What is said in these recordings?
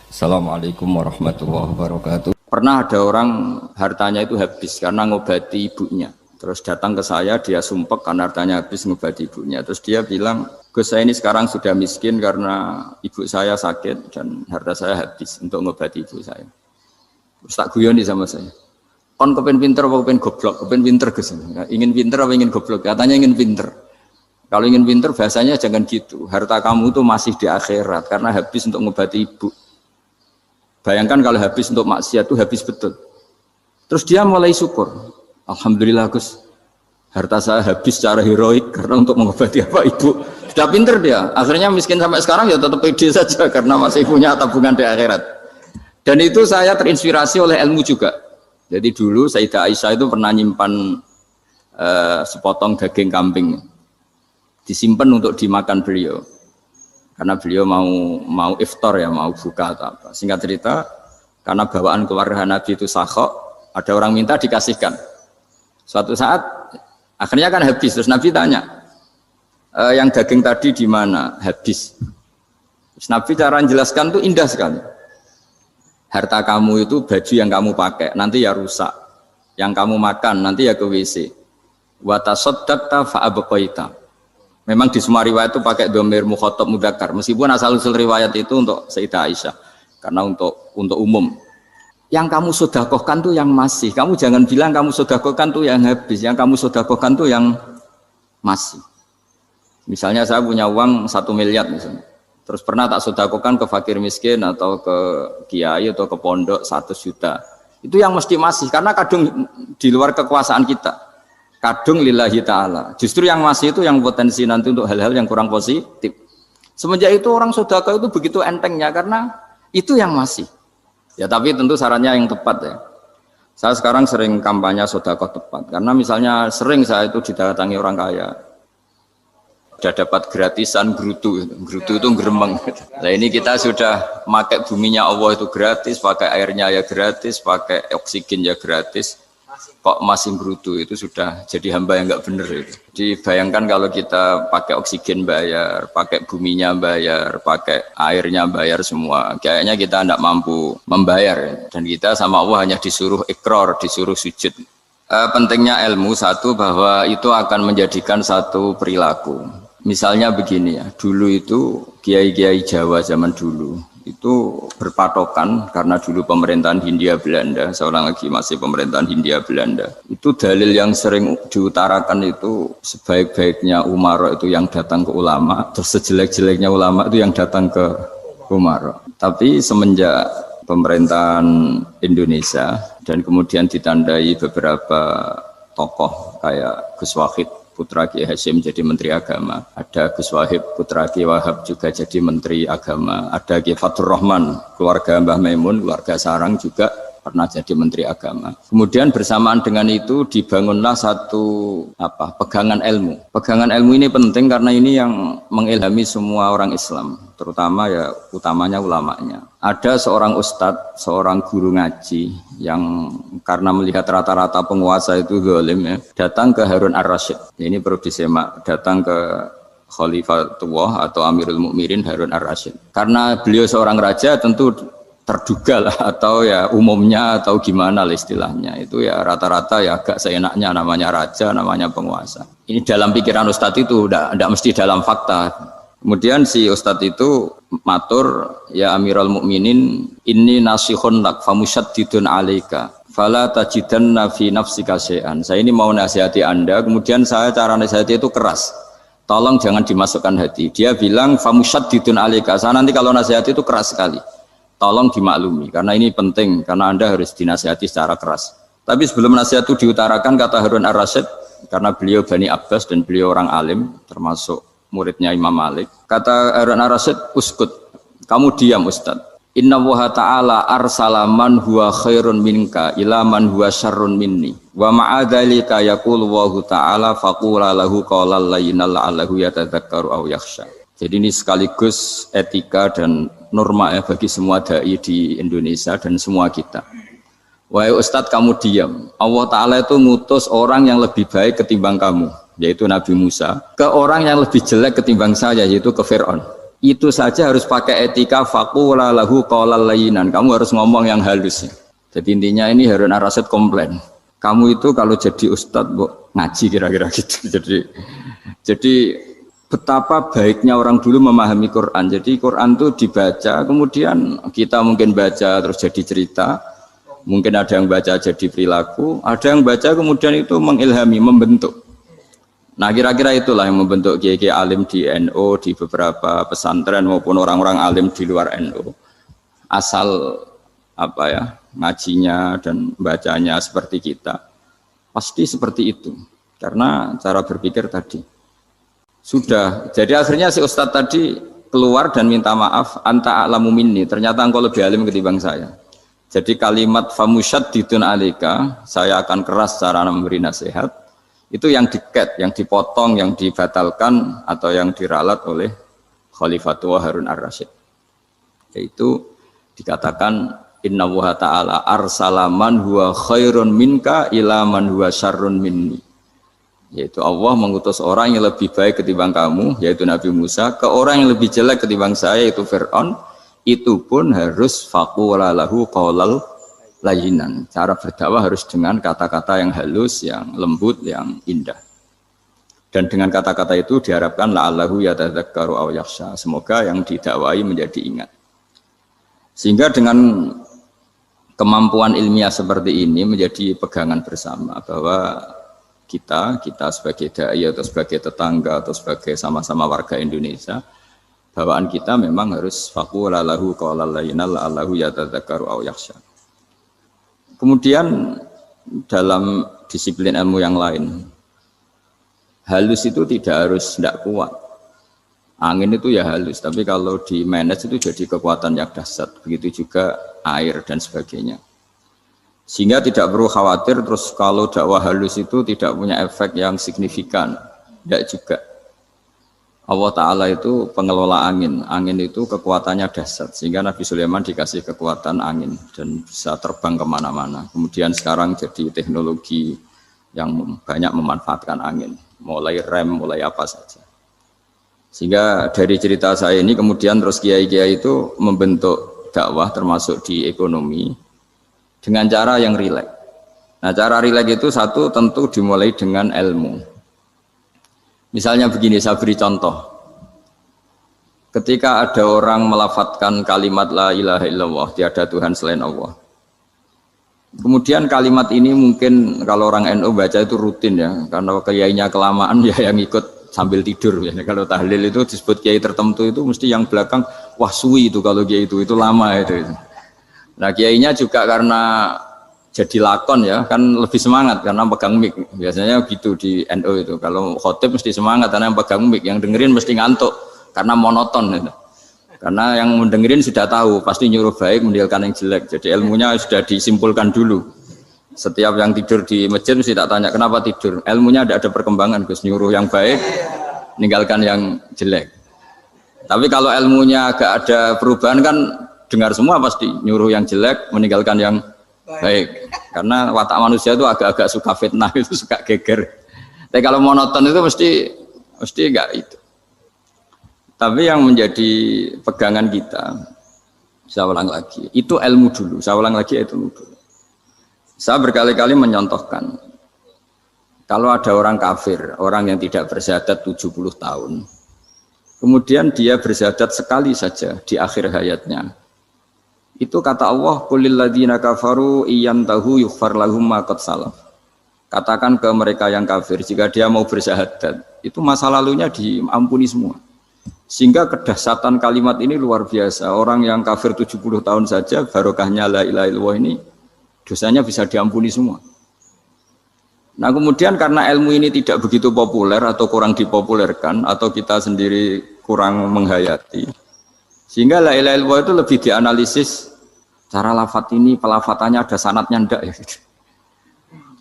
Assalamualaikum warahmatullahi wabarakatuh. Pernah ada orang hartanya itu habis karena ngobati ibunya. Terus datang ke saya, dia sumpek karena hartanya habis ngobati ibunya. Terus dia bilang, Gus, saya ini sekarang sudah miskin karena ibu saya sakit dan harta saya habis untuk ngobati ibu saya. Terus tak guyoni sama saya. Kon kepen pinter apa kepen goblok? Kepen pinter Gus. Ingin pinter apa ingin goblok? Katanya ingin pinter. Kalau ingin pinter bahasanya jangan gitu. Harta kamu itu masih di akhirat karena habis untuk ngobati ibu. Bayangkan kalau habis untuk maksiat itu habis betul. Terus dia mulai syukur. Alhamdulillah Gus, harta saya habis secara heroik karena untuk mengobati apa ibu. Sudah pinter dia. Akhirnya miskin sampai sekarang ya tetap pede saja karena masih punya tabungan di akhirat. Dan itu saya terinspirasi oleh ilmu juga. Jadi dulu Sayyidah Aisyah itu pernah nyimpan sepotong daging kambing, disimpan untuk dimakan beliau. Karena beliau mau iftar ya, mau buka atau apa. Singkat cerita, karena bawaan keluarga Nabi itu sakhok, ada orang minta dikasihkan. Suatu saat, akhirnya kan habis. Terus Nabi tanya, yang daging tadi di mana? Habis. Terus Nabi cara menjelaskan itu indah sekali. Harta kamu itu baju yang kamu pakai, nanti ya rusak. Yang kamu makan, nanti ya ke WC. Wa tasaddaqta fa abqaita. Memang di semua riwayat itu pakai dhamir mukhatab mudzakkar. Meskipun asal-usul riwayat itu untuk Sayyidah Aisyah. Karena untuk umum. Yang kamu sedekahkan tuh yang masih. Kamu jangan bilang kamu sedekahkan tuh yang habis. Yang kamu sedekahkan tuh yang masih. Misalnya saya punya uang 1 miliar misalnya. Terus pernah tak sedekahkan ke fakir miskin atau ke kiai atau ke pondok 100 juta. Itu yang mesti masih. Karena kadang di luar kekuasaan kita. Kadung lillahi ta'ala. Justru yang masih itu yang potensi nanti untuk hal-hal yang kurang positif. Semenjak itu orang sedekah itu begitu entengnya karena itu yang masih. Ya tapi tentu sarannya yang tepat ya. Saya sekarang sering kampanye sedekah tepat. Karena misalnya sering saya itu didatangi orang kaya. Sudah dapat gratisan gerutu. Gerutu itu geremeng. Nah ini kita sudah pakai buminya Allah itu gratis, pakai airnya ya gratis, pakai oksigen ya gratis. Kok masih gerutu, itu sudah jadi hamba yang nggak bener itu. Jadi bayangkan kalau kita pakai oksigen bayar, pakai buminya bayar, pakai airnya bayar semua, kayaknya kita tidak mampu membayar. Dan kita sama Allah hanya disuruh ikrar, disuruh sujud. Pentingnya ilmu satu bahwa itu akan menjadikan satu perilaku. Misalnya begini ya, dulu itu kiai-kiai Jawa zaman dulu itu berpatokan karena dulu pemerintahan Hindia Belanda, seorang lagi masih pemerintahan Hindia Belanda. Itu dalil yang sering diutarakan itu sebaik-baiknya umara itu yang datang ke ulama, terus sejelek-jeleknya ulama itu yang datang ke umara. Tapi semenjak pemerintahan Indonesia dan kemudian ditandai beberapa tokoh kayak Gus Wahid putra Kiai Hasyim jadi Menteri Agama, ada Gus Wahib putra Kiai Wahab juga jadi Menteri Agama, ada Kiai Fathur Rahman keluarga Mbah Maimun, keluarga Sarang juga pernah jadi Menteri Agama. Kemudian bersamaan dengan itu dibangunlah satu pegangan ilmu. Pegangan ilmu ini penting karena ini yang mengilhami semua orang Islam, terutama ya utamanya ulamanya. Ada seorang ustadz, seorang guru ngaji yang karena melihat rata-rata penguasa itu zalim ya, datang ke Harun Ar-Rasyid. Ini perlu disemak, datang ke Khalifatullah atau Amirul Mukminin Harun Ar-Rasyid. Karena beliau seorang raja tentu terduga lah atau ya umumnya atau gimana lah istilahnya itu ya rata-rata ya agak seenaknya namanya raja, namanya penguasa. Ini dalam pikiran ustadz itu tidak mesti dalam fakta. Kemudian si ustadz itu matur, ya Amirul Mukminin inni nasihun lak famusyaddidun alaika fala tajidanna fi nafsika syai'an. Saya ini mau nasihati Anda, kemudian saya cara nasihati itu keras. Tolong jangan dimasukkan hati. Dia bilang famusyaddidun alaika. Saya nanti kalau nasihati itu keras sekali. Tolong dimaklumi, karena ini penting, karena Anda harus dinasihati secara keras. Tapi sebelum nasihat itu diutarakan, kata Harun Ar-Rasyid, karena beliau Bani Abbas dan beliau orang alim, termasuk muridnya Imam Malik. Kata Harun Ar-Rasyid, uskut, kamu diam Ustaz. Inna Allaha ta'ala arsala man huwa khairun minka ila man huwa syarrun minni. Wa ma'adhalika yakulu Allahu ta'ala faqula lahu qawlal layyinal la'allahu yatadzakkaru aw yakhsha. Jadi ini sekaligus etika dan norma ya bagi semua dai di Indonesia dan semua kita. Wahai Ustadz kamu diam. Allah Ta'ala itu ngutus orang yang lebih baik ketimbang kamu, yaitu Nabi Musa, ke orang yang lebih jelek ketimbang saya, yaitu ke Fir'aun. Itu saja harus pakai etika faqula lahu qaulal layyinan. Kamu harus ngomong yang halus. Jadi intinya ini Harun ar-Rasyid komplain. Kamu itu kalau jadi ustadz ngaji kira-kira gitu. Jadi betapa baiknya orang dulu memahami Quran. Jadi Quran itu dibaca, kemudian kita mungkin baca terus jadi cerita, mungkin ada yang baca jadi perilaku, ada yang baca kemudian itu mengilhami, membentuk. Nah kira-kira itulah yang membentuk kiai-kiai alim di NU, di beberapa pesantren maupun orang-orang alim di luar NU. Asal apa ya, ngajinya dan bacanya seperti kita, pasti seperti itu. Karena cara berpikir tadi. Sudah, jadi akhirnya si Ustadz tadi keluar dan minta maaf, anta a'lamu minni, ternyata engkau lebih alim ketimbang saya. Jadi kalimat famusyaddidun alika, saya akan keras cara memberi nasihat, itu yang diket, yang dipotong, yang dibatalkan atau yang diralat oleh Khalifatullah Harun ar-Rasyid. Yaitu dikatakan innallaha ta'ala arsalaman huwa khairun minka ila man huwa syarrun minni. Yaitu Allah mengutus orang yang lebih baik ketimbang kamu, yaitu Nabi Musa, ke orang yang lebih jelek ketimbang saya, yaitu Fir'aun. Itu pun harus faqula lahu qaulal layyinan. Cara berdakwah harus dengan kata-kata yang halus, yang lembut, yang indah. Dan dengan kata-kata itu diharapkan la'allahu yatadzakkaru aw yakhsha. Semoga yang didakwai menjadi ingat. Sehingga dengan kemampuan ilmiah seperti ini menjadi pegangan bersama bahwa kita sebagai dai atau sebagai tetangga atau sebagai sama-sama warga Indonesia, bawaan kita memang harus faqula lahu qaulal layyinan la'allahu yatadzakkaru aw yakhsha. Kemudian dalam disiplin ilmu yang lain, halus itu tidak kuat. Angin itu ya halus, tapi kalau di manage itu jadi kekuatan yang dahsyat. Begitu juga air dan sebagainya. Sehingga tidak perlu khawatir terus kalau dakwah halus itu tidak punya efek yang signifikan. Tidak juga. Allah Ta'ala itu pengelola angin. Angin itu kekuatannya dahsyat. Sehingga Nabi Sulaiman dikasih kekuatan angin dan bisa terbang kemana-mana. Kemudian sekarang jadi teknologi yang banyak memanfaatkan angin. Mulai rem, mulai apa saja. Sehingga dari cerita saya ini kemudian terus kiai-kiai itu membentuk dakwah termasuk di ekonomi dengan cara yang rileks. Nah cara rileks itu satu tentu dimulai dengan ilmu. Misalnya begini, saya beri contoh. Ketika ada orang melafadzkan kalimat la ilaha illallah, tiada Tuhan selain Allah. Kemudian kalimat ini mungkin kalau orang NU baca itu rutin ya, karena kiainya kelamaan ya yang ikut sambil tidur. Ya. Kalau tahlil itu disebut kiai tertentu itu mesti yang belakang, wah suwi itu kalau kiai itu lama itu. Nah kiainya juga karena jadi lakon ya kan lebih semangat karena pegang mic. Biasanya gitu di NU itu. Kalau khotib mesti semangat karena yang pegang mic, yang dengerin mesti ngantuk karena monoton gitu. Karena yang mendengerin sudah tahu pasti nyuruh baik meninggalkan yang jelek. Jadi ilmunya sudah disimpulkan dulu. Setiap yang tidur di masjid mesti tak tanya kenapa tidur. Ilmunya ada perkembangan Gus, nyuruh yang baik meninggalkan yang jelek. Tapi kalau ilmunya agak ada perubahan kan dengar semua pasti nyuruh yang jelek meninggalkan yang baik. Karena watak manusia itu agak-agak suka fitnah, itu suka geger. Tapi kalau monoton itu mesti enggak itu. Tapi yang menjadi pegangan kita, saya ulang lagi, itu ilmu dulu. Saya ulang lagi itu ilmu dulu. Saya berkali-kali menyontohkan, kalau ada orang kafir, orang yang tidak bersyahadat 70 tahun, kemudian dia bersyahadat sekali saja di akhir hayatnya. Itu kata Allah, qulil ladzina kafaru iyantahu yughfar lahum ma qad salaf. Katakan ke mereka yang kafir, jika dia mau bersyahadat, itu masa lalunya diampuni semua. Sehingga kedahsyatan kalimat ini luar biasa. Orang yang kafir 70 tahun saja, barokahnya la ilaha illallah ini, dosanya bisa diampuni semua. Nah kemudian karena ilmu ini tidak begitu populer atau kurang dipopulerkan, atau kita sendiri kurang menghayati, sehingga la ilaha illallah itu lebih dianalisis cara lafadz ini, pelafatannya ada sanadnya enggak ya gitu.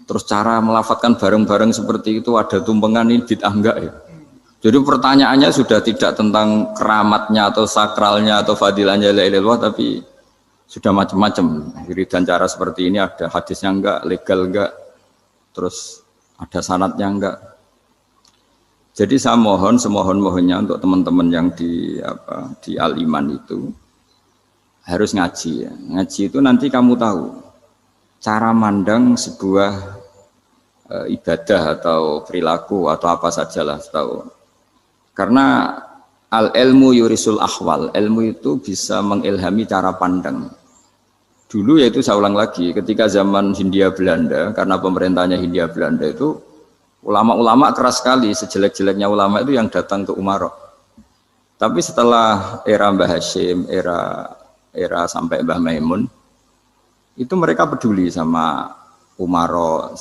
Terus cara melafatkan bareng-bareng seperti itu ada tumpengan ini bid'ah enggak ya. Jadi pertanyaannya sudah tidak tentang keramatnya atau sakralnya atau fadilahnya la ilaha illallah, tapi sudah macam-macam. Dan cara seperti ini ada hadisnya enggak, legal enggak, terus ada sanadnya enggak. Jadi saya mohon semohon-mohonnya untuk teman-teman yang di Al-Iman itu harus ngaji ya. Ngaji itu nanti kamu tahu cara mandang sebuah ibadah atau perilaku atau apa sajalah tahu. Karena al-ilmu yurisul ahwal, ilmu itu bisa mengilhami cara pandang. Dulu yaitu saya ulang lagi, ketika zaman Hindia Belanda, karena pemerintahnya Hindia Belanda itu ulama-ulama keras sekali, sejelek-jeleknya ulama itu yang datang ke Umarok. Tapi setelah era Mbah Hashim, era sampai Mbah Maimun, itu mereka peduli sama Umarok,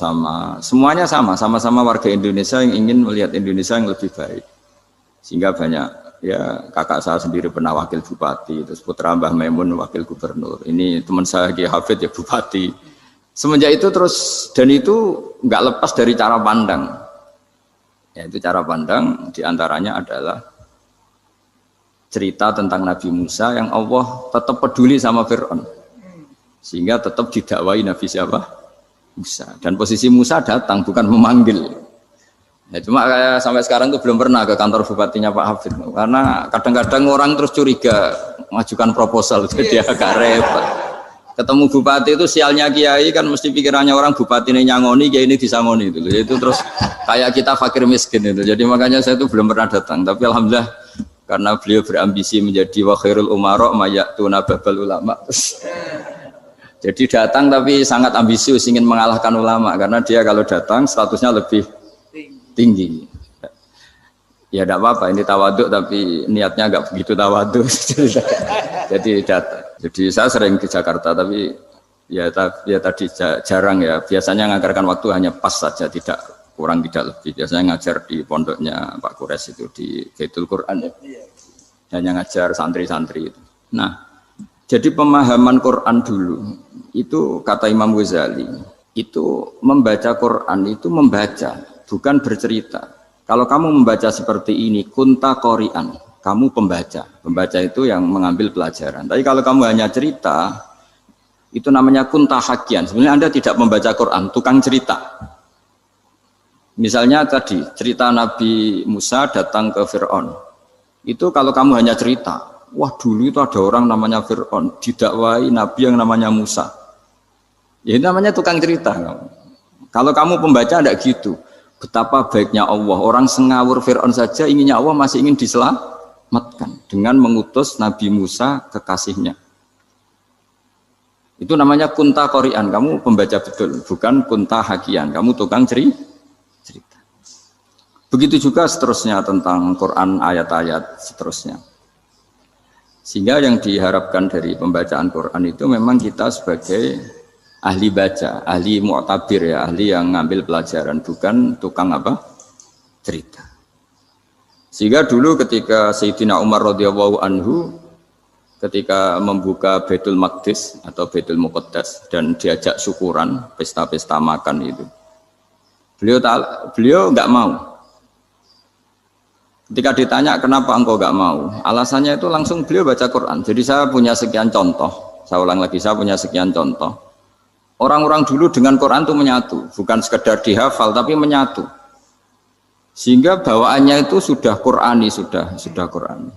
semuanya sama-sama warga Indonesia yang ingin melihat Indonesia yang lebih baik. Sehingga banyak, ya kakak saya sendiri pernah wakil bupati, terus putra Mbah Maimun wakil gubernur. Ini teman saya Ki Hafid ya bupati. Semenjak itu terus, dan itu nggak lepas dari cara pandang. Yaitu cara pandang diantaranya adalah cerita tentang Nabi Musa yang Allah tetap peduli sama Fir'aun. Sehingga tetap didakwai Nabi siapa? Musa. Dan posisi Musa datang, bukan memanggil. Ya, cuma kayak sampai sekarang tuh belum pernah ke kantor bupatinya Pak Hafid. Karena kadang-kadang orang terus curiga, mengajukan proposal, jadi agak repot. Ketemu bupati itu sialnya kiai kan mesti pikirannya orang bupati ini nyangoni, kiai ini disangoni itu. Itu terus kayak kita fakir miskin itu. Jadi makanya saya itu belum pernah datang. Tapi alhamdulillah karena beliau berambisi menjadi wa khairul umara mayatuna babal ulama. Jadi datang tapi sangat ambisius ingin mengalahkan ulama karena dia kalau datang statusnya lebih tinggi. Ya tidak apa-apa ini tawaduk tapi niatnya enggak begitu tawaduk. Jadi datang. Jadi saya sering ke Jakarta tapi ya tadi jarang ya. Biasanya ngajarkan waktu hanya pas saja, tidak kurang tidak lebih. Biasanya ngajar di pondoknya Pak Kures itu di Baitul Quran ya. Hanya ngajar santri-santri itu. Nah, jadi pemahaman Quran dulu itu kata Imam Ghazali itu membaca Quran itu membaca bukan bercerita. Kalau kamu membaca seperti ini kunta qori'an, kamu pembaca. Pembaca itu yang mengambil pelajaran. Tapi kalau kamu hanya cerita, itu namanya kunta hakian. Sebenarnya Anda tidak membaca Quran, tukang cerita. Misalnya tadi, cerita Nabi Musa datang ke Fir'aun. Itu kalau kamu hanya cerita, wah dulu itu ada orang namanya Fir'aun, didakwai Nabi yang namanya Musa. Ya itu namanya tukang cerita. Kalau kamu pembaca tidak gitu. Betapa baiknya Allah, orang sengawur Fir'aun saja inginnya Allah masih ingin diselamatkan dengan mengutus Nabi Musa kekasihnya. Itu namanya kunta qori'an, kamu pembaca betul, bukan kunta hakian, kamu tukang cerita. Begitu juga seterusnya tentang Quran ayat-ayat seterusnya. Sehingga yang diharapkan dari pembacaan Quran itu memang kita sebagai ahli baca, ahli mu'tabir ya, ahli yang ngambil pelajaran, bukan tukang apa? Cerita. Sehingga dulu ketika Sayyidina Umar radhiyallahu anhu ketika membuka Baitul Maqdis atau Baitul Muqaddas dan diajak syukuran, pesta-pesta makan itu. Beliau enggak mau. Ketika ditanya kenapa engkau enggak mau? Alasannya itu langsung beliau baca Quran. Jadi saya punya sekian contoh. Saya ulang lagi, saya punya sekian contoh. Orang-orang dulu dengan Quran itu menyatu, bukan sekedar dihafal tapi menyatu. Sehingga bawaannya itu sudah Qurani, sudah Qurani.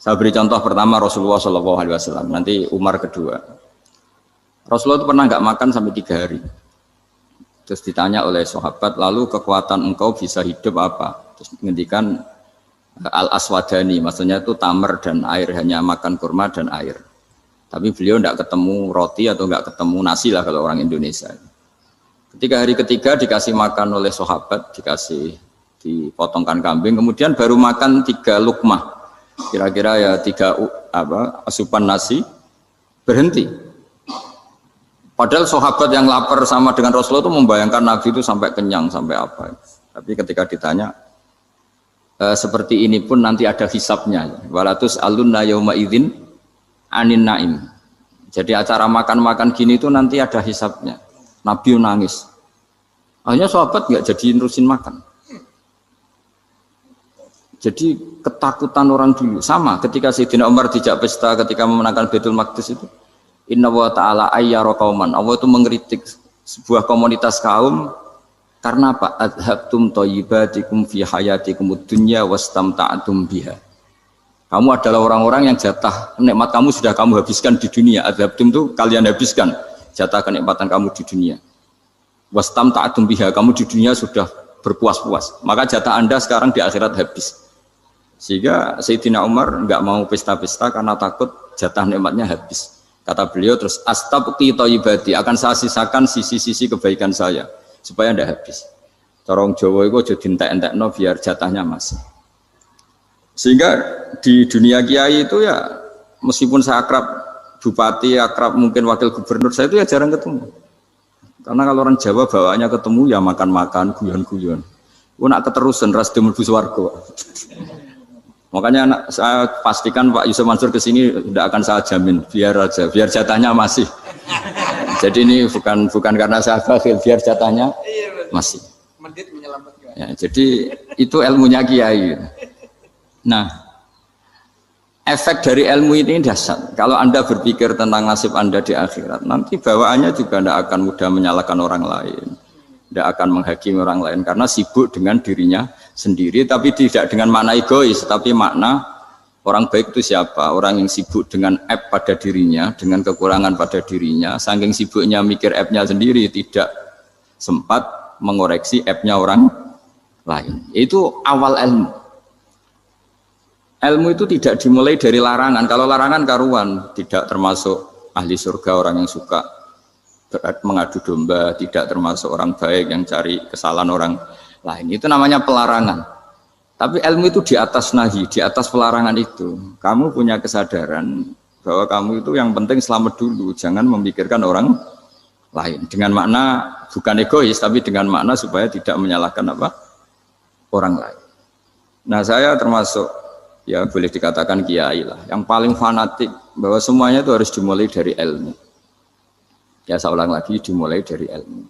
Saya beri contoh pertama Rasulullah SAW, nanti Umar kedua. Rasulullah itu pernah nggak makan sampai 3 hari. Terus ditanya oleh sahabat, lalu kekuatan engkau bisa hidup apa? Terus menghentikan al-aswadani, maksudnya itu tamar dan air, hanya makan kurma dan air. Tapi beliau tidak ketemu roti atau tidak ketemu nasi lah kalau orang Indonesia. Ketika hari ketiga dikasih makan oleh sahabat, dipotongkan kambing, kemudian baru makan 3 lukmah, kira-kira ya 3 asupan nasi, berhenti. Padahal sahabat yang lapar sama dengan Rasulullah itu membayangkan Nabi itu sampai kenyang, sampai apa. Tapi ketika ditanya, seperti ini pun nanti ada hisabnya. Walatus alunna yauma idzin anin naim. Jadi acara makan-makan gini itu nanti ada hisabnya. Nabi nangis. Akhirnya sahabat nggak jadi nerusin makan. Jadi ketakutan orang dulu sama ketika Sayyidina Umar dijak pesta ketika memenangkan Baitul Maqdis itu. Inna wa ta'ala ayyara qauman. Allah itu mengkritik sebuah komunitas kaum Karena apa? Adhabtum thayyibatikum fi hayatikumud dunya wastamta'tum biha. Kamu adalah orang-orang yang jatah nikmat kamu sudah kamu habiskan di dunia. Adhabtum itu kalian habiskan jatah kenikmatan kamu di dunia. Wastamta'tum biha, kamu di dunia sudah berpuas-puas. Maka jatah Anda sekarang di akhirat habis. Sehingga Sayyidina Umar enggak mau pesta-pesta karena takut jatah nikmatnya habis. Kata beliau terus astabqi thayyibati, akan saya sisakan sisi-sisi kebaikan saya supaya tidak habis. Corong Jawa itu aja dientek-entekno biar jatahnya masih. Sehingga di dunia kiai itu ya meskipun saya akrab bupati, akrab mungkin wakil gubernur, saya itu ya jarang ketemu. Karena kalau orang Jawa bawaannya ketemu ya makan-makan, guyon-guyon. Nak keterusan ras mlebu swarga. Makanya saya pastikan Pak Yusuf Mansur ke sini tidak akan saya jamin, biar aja, biar jatahnya masih. Jadi ini bukan karena saya bakhil, biar jatahnya masih. Ya, jadi itu ilmunya kiai. Nah, efek dari ilmu ini dahsyat. Kalau Anda berpikir tentang nasib Anda di akhirat, nanti bawaannya juga tidak akan mudah menyalahkan orang lain, tidak akan menghakimi orang lain karena sibuk dengan dirinya sendiri, tapi tidak dengan makna egois, tapi makna orang baik itu siapa? Orang yang sibuk dengan aib pada dirinya, dengan kekurangan pada dirinya, saking sibuknya mikir aibnya sendiri, tidak sempat mengoreksi aibnya orang lain. Itu awal ilmu. Ilmu itu tidak dimulai dari larangan. Kalau larangan karuan, tidak termasuk ahli surga orang yang suka mengadu domba, tidak termasuk orang baik yang cari kesalahan orang lain. Itu namanya pelarangan. Tapi ilmu itu di atas nahi, di atas pelarangan itu. Kamu punya kesadaran bahwa kamu itu yang penting selamat dulu, jangan memikirkan orang lain. Dengan makna bukan egois, tapi dengan makna supaya tidak menyalahkan apa orang lain. Nah, saya termasuk ya boleh dikatakan kiai lah, yang paling fanatik bahwa semuanya itu harus dimulai dari ilmu. Ya saya ulang lagi, dimulai dari ilmu.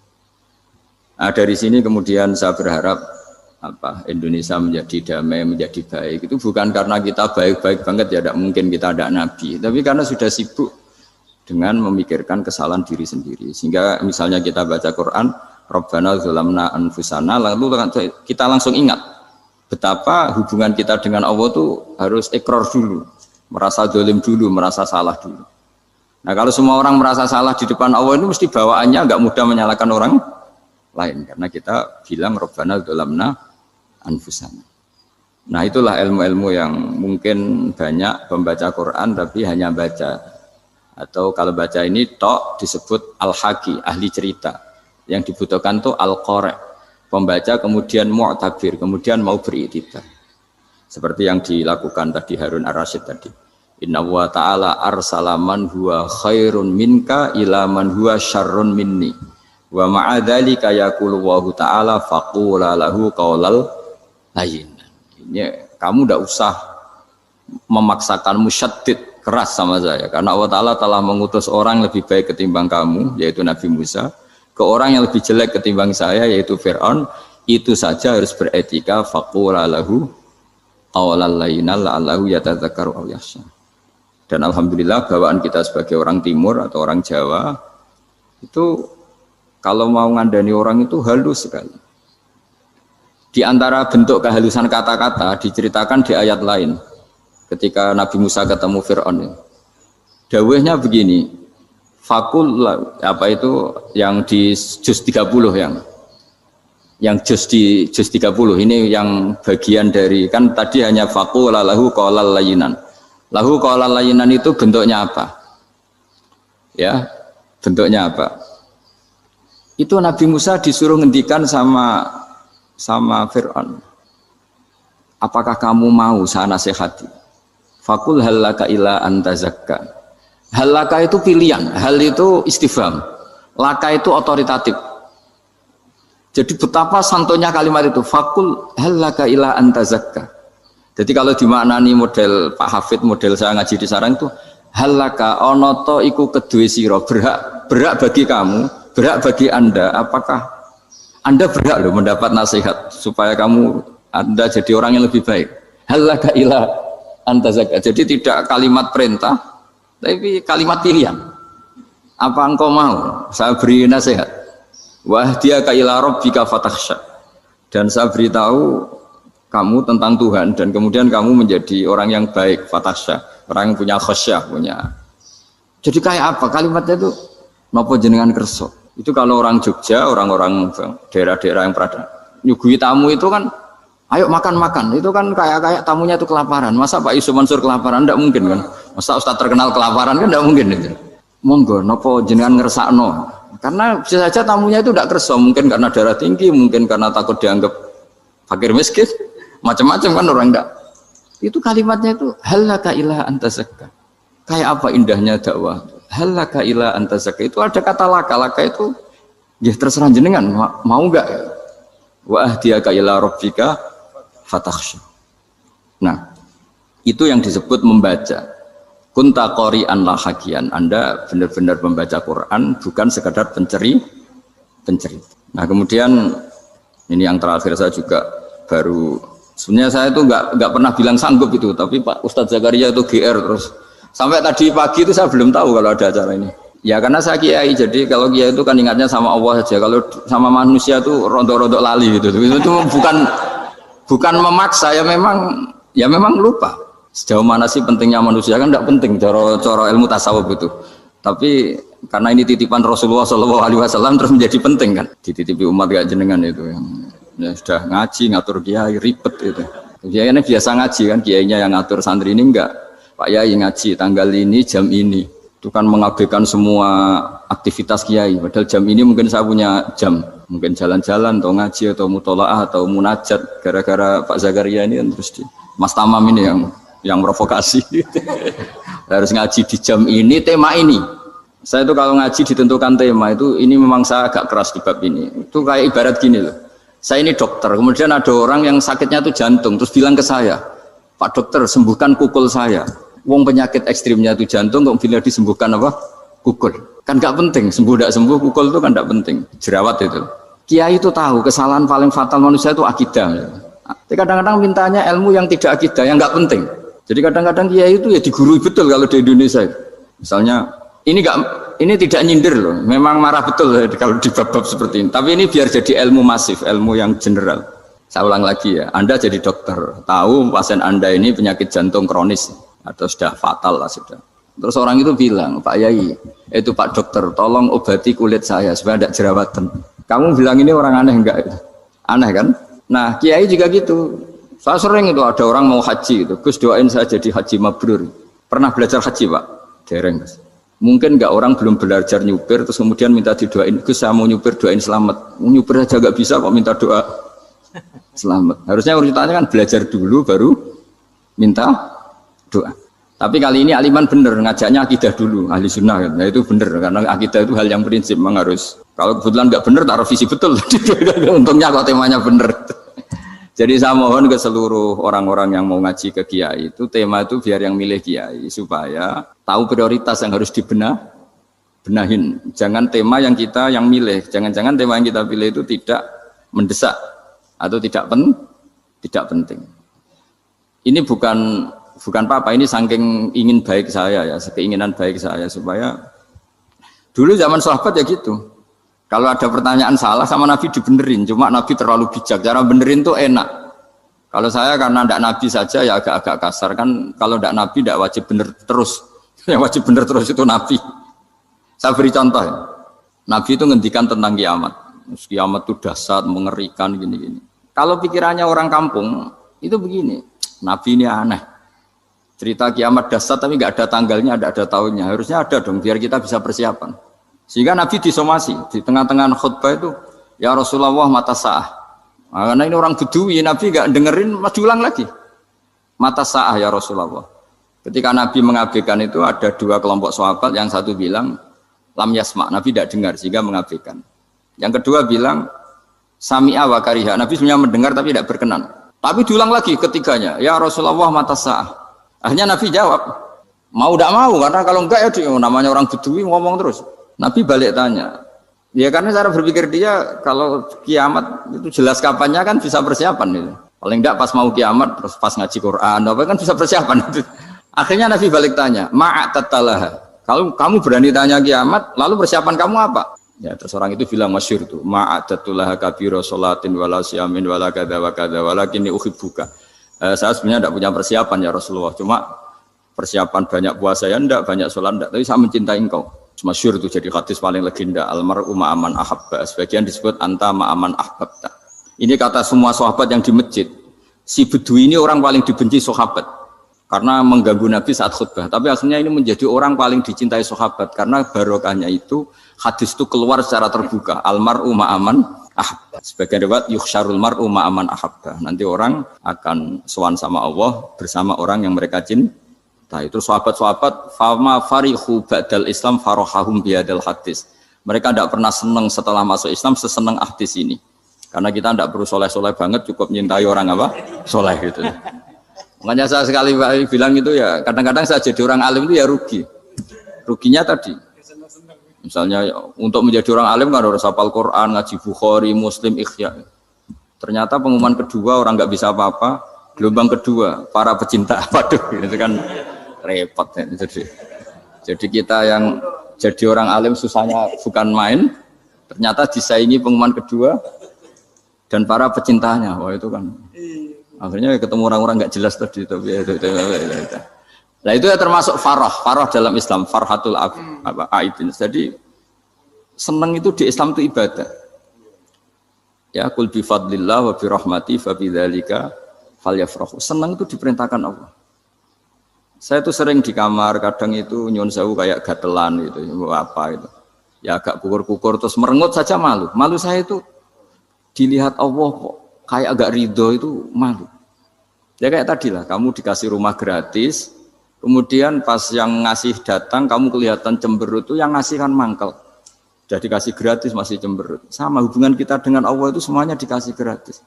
Nah, dari sini kemudian saya berharap Indonesia menjadi damai, menjadi baik. Itu bukan karena kita baik-baik banget ya, tidak mungkin kita ada nabi, tapi karena sudah sibuk dengan memikirkan kesalahan diri sendiri. Sehingga misalnya kita baca Quran, Rabbana dzalamna anfusana, lalu kita langsung ingat betapa hubungan kita dengan Allah itu harus ikrar dulu, merasa zalim dulu, merasa salah dulu. Nah, kalau semua orang merasa salah di depan Allah itu mesti bawaannya enggak mudah menyalahkan orang lain, karena kita bilang Rabbana dzalamna anfusana. Nah, itulah ilmu-ilmu yang mungkin banyak pembaca Quran tapi hanya baca, atau kalau baca ini tok disebut al-haqi, ahli cerita. Yang dibutuhkan tuh al-qari', pembaca kemudian mu'tabir, kemudian mau beriktibar. Seperti yang dilakukan tadi Harun Ar-Rasyid tadi. Inna wa ta'ala arsala man huwa khairun minka ila man huwa syarrun minni. Wa ma'adzalika yaqulu wa ta'ala faqula lahu qaulal layyin. Ini kamu tidak usah memaksakan musyaddid keras sama saya, karena Allah Ta'ala telah mengutus orang lebih baik ketimbang kamu, yaitu Nabi Musa, ke orang yang lebih jelek ketimbang saya, yaitu Fir'aun. Itu saja harus beretika. Faqula lahu qaulal layyinan la'allahu yatadzakkaru aw yakhsha. Dan alhamdulillah bawaan kita sebagai orang timur atau orang Jawa itu kalau mau ngandani orang itu halus sekali. Di antara bentuk kehalusan kata-kata diceritakan di ayat lain. Ketika Nabi Musa ketemu Fir'aun, dawuhnya begini, fakul apa itu yang di juz 30 yang juz di juz 30 ini yang bagian dari, kan tadi hanya fakul lahu qaulal layyinan. Lahu qaulal layyinan itu bentuknya apa? Ya, bentuknya apa? Itu Nabi Musa disuruh ngendikan sama Fir'aun, apakah kamu mau saya nasihati? Fakul halaka ila antazakka. Halaka itu pilihan, hal itu istifham, laka itu otoritatif. Jadi betapa santonya kalimat itu, fakul halaka ila antazakka. Jadi kalau dimaknani model Pak Hafid, model saya ngaji di sarang itu, halaka onoto iku kedue sira, berhak bagi kamu, berhak bagi Anda, apakah Anda berhak loh mendapat nasihat supaya Anda jadi orang yang lebih baik. Halaka ila antazakka. Jadi tidak kalimat perintah, tapi kalimat pilihan. Apa engkau mau saya beri nasihat? Wa ahdiyaka ila rabbika fatakhsha. Dan saya beritahu kamu tentang Tuhan dan kemudian kamu menjadi orang yang baik, fatakhsha, orang yang punya khasyah, punya. Jadi kayak apa kalimatnya itu? Napa jenengan kersa? Itu kalau orang Jogja, orang-orang daerah-daerah yang berada nyugui tamu itu kan, ayo makan-makan. Itu kan kayak tamunya itu kelaparan. Masa Pak Yusuf Mansur kelaparan? Tidak mungkin kan? Masa Ustadz terkenal kelaparan kan? Tidak mungkin itu. Monggo, napa jenengan ngersakno? Karena bisa saja tamunya itu tidak kersa, mungkin karena darah tinggi, mungkin karena takut dianggap fakir miskin, macam-macam kan orang tidak. Itu kalimatnya itu halaka ila anta zakka. Kayak apa indahnya dakwah. Halaka ila anta zakka. Itu ada kata laka itu ya terserah jenengan mau enggak. Wa ahdiyaka ila rabbika fatakhsha. Nah, itu yang disebut membaca. Kunta qori'an la hakian. Anda benar-benar membaca Quran, bukan sekadar penceri. Nah, kemudian ini yang terakhir saya juga baru, sebenarnya saya itu enggak pernah bilang sanggup itu, tapi Pak Ustadz Zakaria itu GR terus. Sampai tadi pagi itu saya belum tahu kalau ada acara ini. Ya karena saya kiai, jadi kalau kiai itu kan ingatnya sama Allah saja. Kalau sama manusia itu rontok-rontok lali gitu. Itu bukan memaksa, ya memang lupa. Sejauh mana sih pentingnya manusia kan tidak penting cara ilmu tasawuf itu. Tapi karena ini titipan Rasulullah SAW terus menjadi penting kan. Dititipi umat gak jenengan itu yang ya sudah ngaji ngatur kiai ribet itu. Kiai ini biasa ngaji kan, kiainya yang ngatur, santri ini enggak. Pak Yai ngaji tanggal ini jam ini itu kan mengabaikan semua aktivitas kiai, padahal jam ini mungkin saya punya jam, mungkin jalan-jalan atau ngaji atau mutolaah atau munajat, gara-gara Pak Zakaria ini kan terus Mas Tamam ini yang provokasi harus ngaji di jam ini, tema ini. Saya itu kalau ngaji ditentukan tema itu, ini memang saya agak keras di bab ini. Itu kayak ibarat gini loh, saya ini dokter, kemudian ada orang yang sakitnya itu jantung, terus bilang ke saya, Pak dokter sembuhkan kukul saya. Wong penyakit ekstrimnya itu jantung, kok bila disembuhkan apa? Kukul. Kan gak penting, sembuh tidak sembuh, kukul itu kan gak penting. Jerawat itu. Kiai itu tahu kesalahan paling fatal manusia itu akidah. Tapi kadang-kadang mintanya ilmu yang tidak akidah, yang gak penting. Jadi kadang-kadang kiai itu ya digurui betul kalau di Indonesia. Misalnya ini tidak nyindir loh, memang marah betul kalau di bab-bab seperti ini. Tapi ini biar jadi ilmu masif, ilmu yang general. Saya ulang lagi ya, Anda jadi dokter, tahu pasien Anda ini penyakit jantung kronis atau sudah fatal lah sudah. Terus orang itu bilang, Pak Yai, itu Pak dokter, tolong obati kulit saya supaya tidak jerawatan. Kamu bilang ini orang aneh enggak? Aneh kan? Nah, kiai juga gitu. Saya sering itu ada orang mau haji gitu, Gus doain saya jadi haji mabrur. Pernah belajar haji Pak? Dereng Gus. Mungkin enggak orang belum belajar nyupir terus kemudian minta didoain, Gus saya mau nyupir doain selamat. Mau nyupir aja enggak bisa kok minta doa selamat. Harusnya urutannya kan belajar dulu baru minta doa. Tapi kali ini aliman bener ngajaknya akidah dulu, ahli sunnah. Nah itu bener karena akidah itu hal yang prinsip memang harus. Kalau kebetulan nggak bener taruh visi betul. Untungnya kok temanya bener. Jadi saya mohon ke seluruh orang-orang yang mau ngaji ke kiai itu tema itu biar yang milih kiai supaya tahu prioritas yang harus benahin. Jangan tema yang kita yang milih. Jangan-jangan tema yang kita pilih itu tidak mendesak atau tidak penting. Ini bukan apa, ini saking ingin baik saya ya, keinginan baik saya supaya dulu zaman sahabat ya gitu. Kalau ada pertanyaan salah sama Nabi dibenerin, cuma Nabi terlalu bijak, cara benerin tuh enak. Kalau saya karena tidak Nabi saja ya agak-agak kasar kan, kalau tidak Nabi tidak wajib bener terus, yang wajib bener terus itu Nabi. Saya beri contoh ya, Nabi itu ngendikan tentang kiamat, kiamat itu dahsyat, mengerikan gini-gini. Kalau pikirannya orang kampung itu begini, Nabi ini aneh. Cerita kiamat dahsyat tapi nggak ada tanggalnya, ada tahunnya. Harusnya ada dong biar kita bisa persiapan. Sehingga Nabi disomasi di tengah-tengah khutbah itu, ya Rasulullah mata sa'ah. Nah, karena ini orang Bedui, Nabi nggak dengerin, masih ulang lagi. Mata sa'ah ya Rasulullah. Ketika Nabi mengabaikan itu ada dua kelompok sahabat, yang satu bilang lam yasma, Nabi tidak dengar sehingga mengabaikan. Yang kedua bilang sami'a wa kariha, Nabi sebenarnya mendengar tapi tidak berkenan. Tapi diulang lagi ketiganya, ya Rasulullah mata sa'ah. Akhirnya Nabi jawab, mau tidak mau, karena kalau enggak ya namanya orang Bedui ngomong terus. Nabi balik tanya, ya karena cara berpikir dia kalau kiamat itu jelas kapannya kan bisa persiapan itu. Paling enggak pas mau kiamat, terus pas ngaji Quran, apa kan bisa persiapan itu. Akhirnya Nabi balik tanya, ma'at tatalaha. Kalau kamu berani tanya kiamat, lalu persiapan kamu apa? Ya, terus orang itu bilang masyhur tuh, ma'adatullah kabiro sholatin wala siyamin wala kadza wa kadza walakinni uhibbuka. Saya sebenarnya tidak punya persiapan ya Rasulullah, cuma persiapan banyak puasa ya enggak, banyak sholat enggak, tapi saya mencintai engkau. Masyhur itu jadi hadis paling legenda, almar'u ma'aman ahabba, sebagian disebut anta ma'aman ahbabta. Ini kata semua sahabat yang di masjid. Si Bedui ini orang paling dibenci sahabat karena mengganggu Nabi saat khutbah, tapi akhirnya ini menjadi orang paling dicintai sahabat karena barokahnya itu hadis itu keluar secara terbuka, almar'u ma'aman ahabba. Sebagian riwayat yuhsyarul mar'u ma'aman ahabba. Nanti orang akan sowan sama Allah bersama orang yang mereka cintai. Itu sahabat-sahabat fama farihu ba'dal Islam farahahum biadal hadis. Mereka tidak pernah senang setelah masuk Islam sesenang hadis ini. Karena kita tidak perlu soleh-soleh banget, cukup nyintai orang apa? Soleh gitu. Makanya saya sekali bilang itu ya, kadang-kadang saya jadi orang alim itu ya rugi. Ruginya tadi. Misalnya untuk menjadi orang alim kan harus hafal Quran, ngaji Bukhari, Muslim, Ikhya. Ternyata pengumuman kedua orang nggak bisa apa-apa. Gelombang kedua para pecinta, waduh, itu kan repot ya. Jadi kita yang jadi orang alim susahnya bukan main. Ternyata disaingi pengumuman kedua dan para pecintanya. Wah itu kan. Akhirnya ketemu orang-orang nggak jelas tadi. Nah itu ya termasuk farah dalam Islam, farhatul aidin. Jadi senang itu di Islam itu ibadah. Ya kul bi fadlillah wa bi rahmati fa bidzalika falyafrahu. Senang itu diperintahkan Allah. Saya tuh sering di kamar, kadang itu nyun sewu kayak gatelan gitu, apa itu. Ya agak kukur-kukur terus merengut saja malu. Malu saya itu dilihat Allah kok kayak agak ridho itu malu. Ya kayak tadi lah, kamu dikasih rumah gratis. Kemudian pas yang ngasih datang, kamu kelihatan cemberut, itu yang ngasih kan mangkel. Sudah dikasih gratis masih cemberut. Sama hubungan kita dengan Allah itu semuanya dikasih gratis.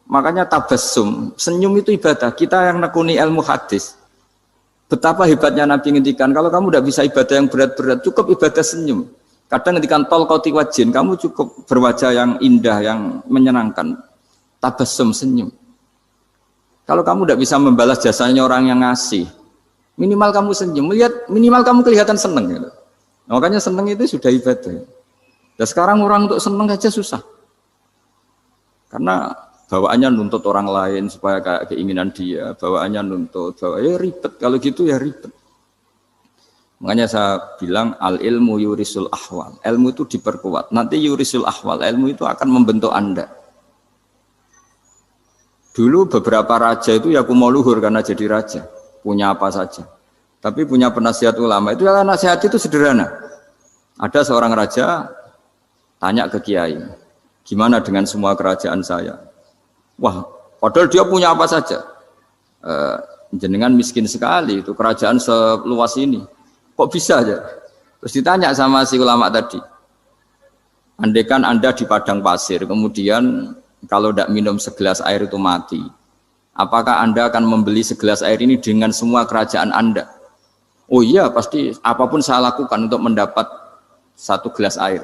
Makanya tabassum, senyum itu ibadah. Kita yang nekuni ilmu hadis. Betapa hebatnya Nabi ngendikan, kalau kamu tidak bisa ibadah yang berat-berat, cukup ibadah senyum. Kadang ngendikan tol qati wajhin, kamu cukup berwajah yang indah, yang menyenangkan. Tabassum, senyum. Kalau kamu tidak bisa membalas jasanya orang yang ngasih, minimal kamu senyum, minimal kamu kelihatan senang gitu. Nah, makanya senang itu sudah ibadah. Dan sekarang orang untuk senang aja susah. Karena bawaannya nuntut orang lain supaya kayak keinginan dia, bawaannya nuntut, ya ribet. Kalau gitu ya ribet. Makanya saya bilang al ilmu yurisul ahwal. Ilmu itu diperkuat. Nanti yurisul ahwal, ilmu itu akan membentuk Anda. Dulu beberapa raja itu ya kumo luhur karena jadi raja. Punya apa saja, tapi punya penasihat ulama itu ya nasihat itu sederhana. Ada seorang raja tanya ke kiai, gimana dengan semua kerajaan saya? Wah, padahal dia punya apa saja. Jenengan miskin sekali, itu kerajaan seluas ini, kok bisa aja? Terus ditanya sama si ulama tadi, andaikan Anda di padang pasir, kemudian kalau tidak minum segelas air itu mati. Apakah Anda akan membeli segelas air ini dengan semua kerajaan Anda? Oh iya, pasti apapun saya lakukan untuk mendapat satu gelas air.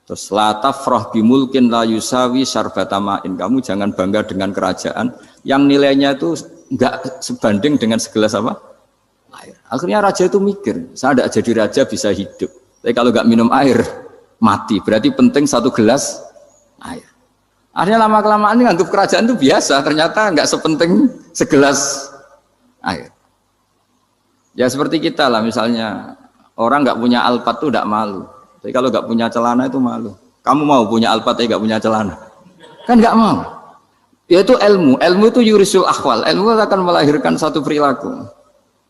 Terus la tafrah bimulkin la yusawi syarbatama'in. Kamu jangan bangga dengan kerajaan yang nilainya itu enggak sebanding dengan segelas apa? Air. Akhirnya raja itu mikir, saya tidak jadi raja bisa hidup. Tapi kalau enggak minum air, mati. Berarti penting satu gelas air. Akhirnya lama-kelamaan ini anggap kerajaan itu biasa, ternyata nggak sepenting segelas air. Ya seperti kita lah, misalnya orang nggak punya alpat itu nggak malu, tapi kalau nggak punya celana itu malu. Kamu mau punya alpat tapi nggak punya celana? Kan nggak mau. Yaitu ilmu itu yurisul ahwal, ilmu akan melahirkan satu perilaku.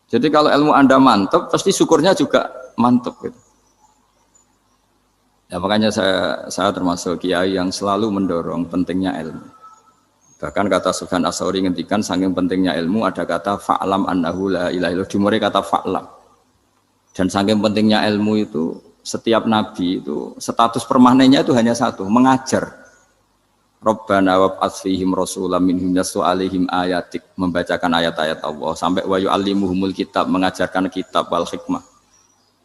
Jadi kalau ilmu Anda mantap, pasti syukurnya juga mantap gitu. Ya makanya saya termasuk kiai yang selalu mendorong pentingnya ilmu. Bahkan kata Sufyan Ats-Tsauri ngendikan saking pentingnya ilmu ada kata fa'lam annahu la ilaha illallah, dimulai kata fa'lam. Dan saking pentingnya ilmu itu setiap nabi itu status permanennya itu hanya satu, mengajar. Rabbana wab'ats fihim rasulam minhum yatlu 'alaihim ayatik, membacakan ayat-ayat Allah sampai wa yu'allimuhumul kitab, mengajarkan kitab wal hikmah.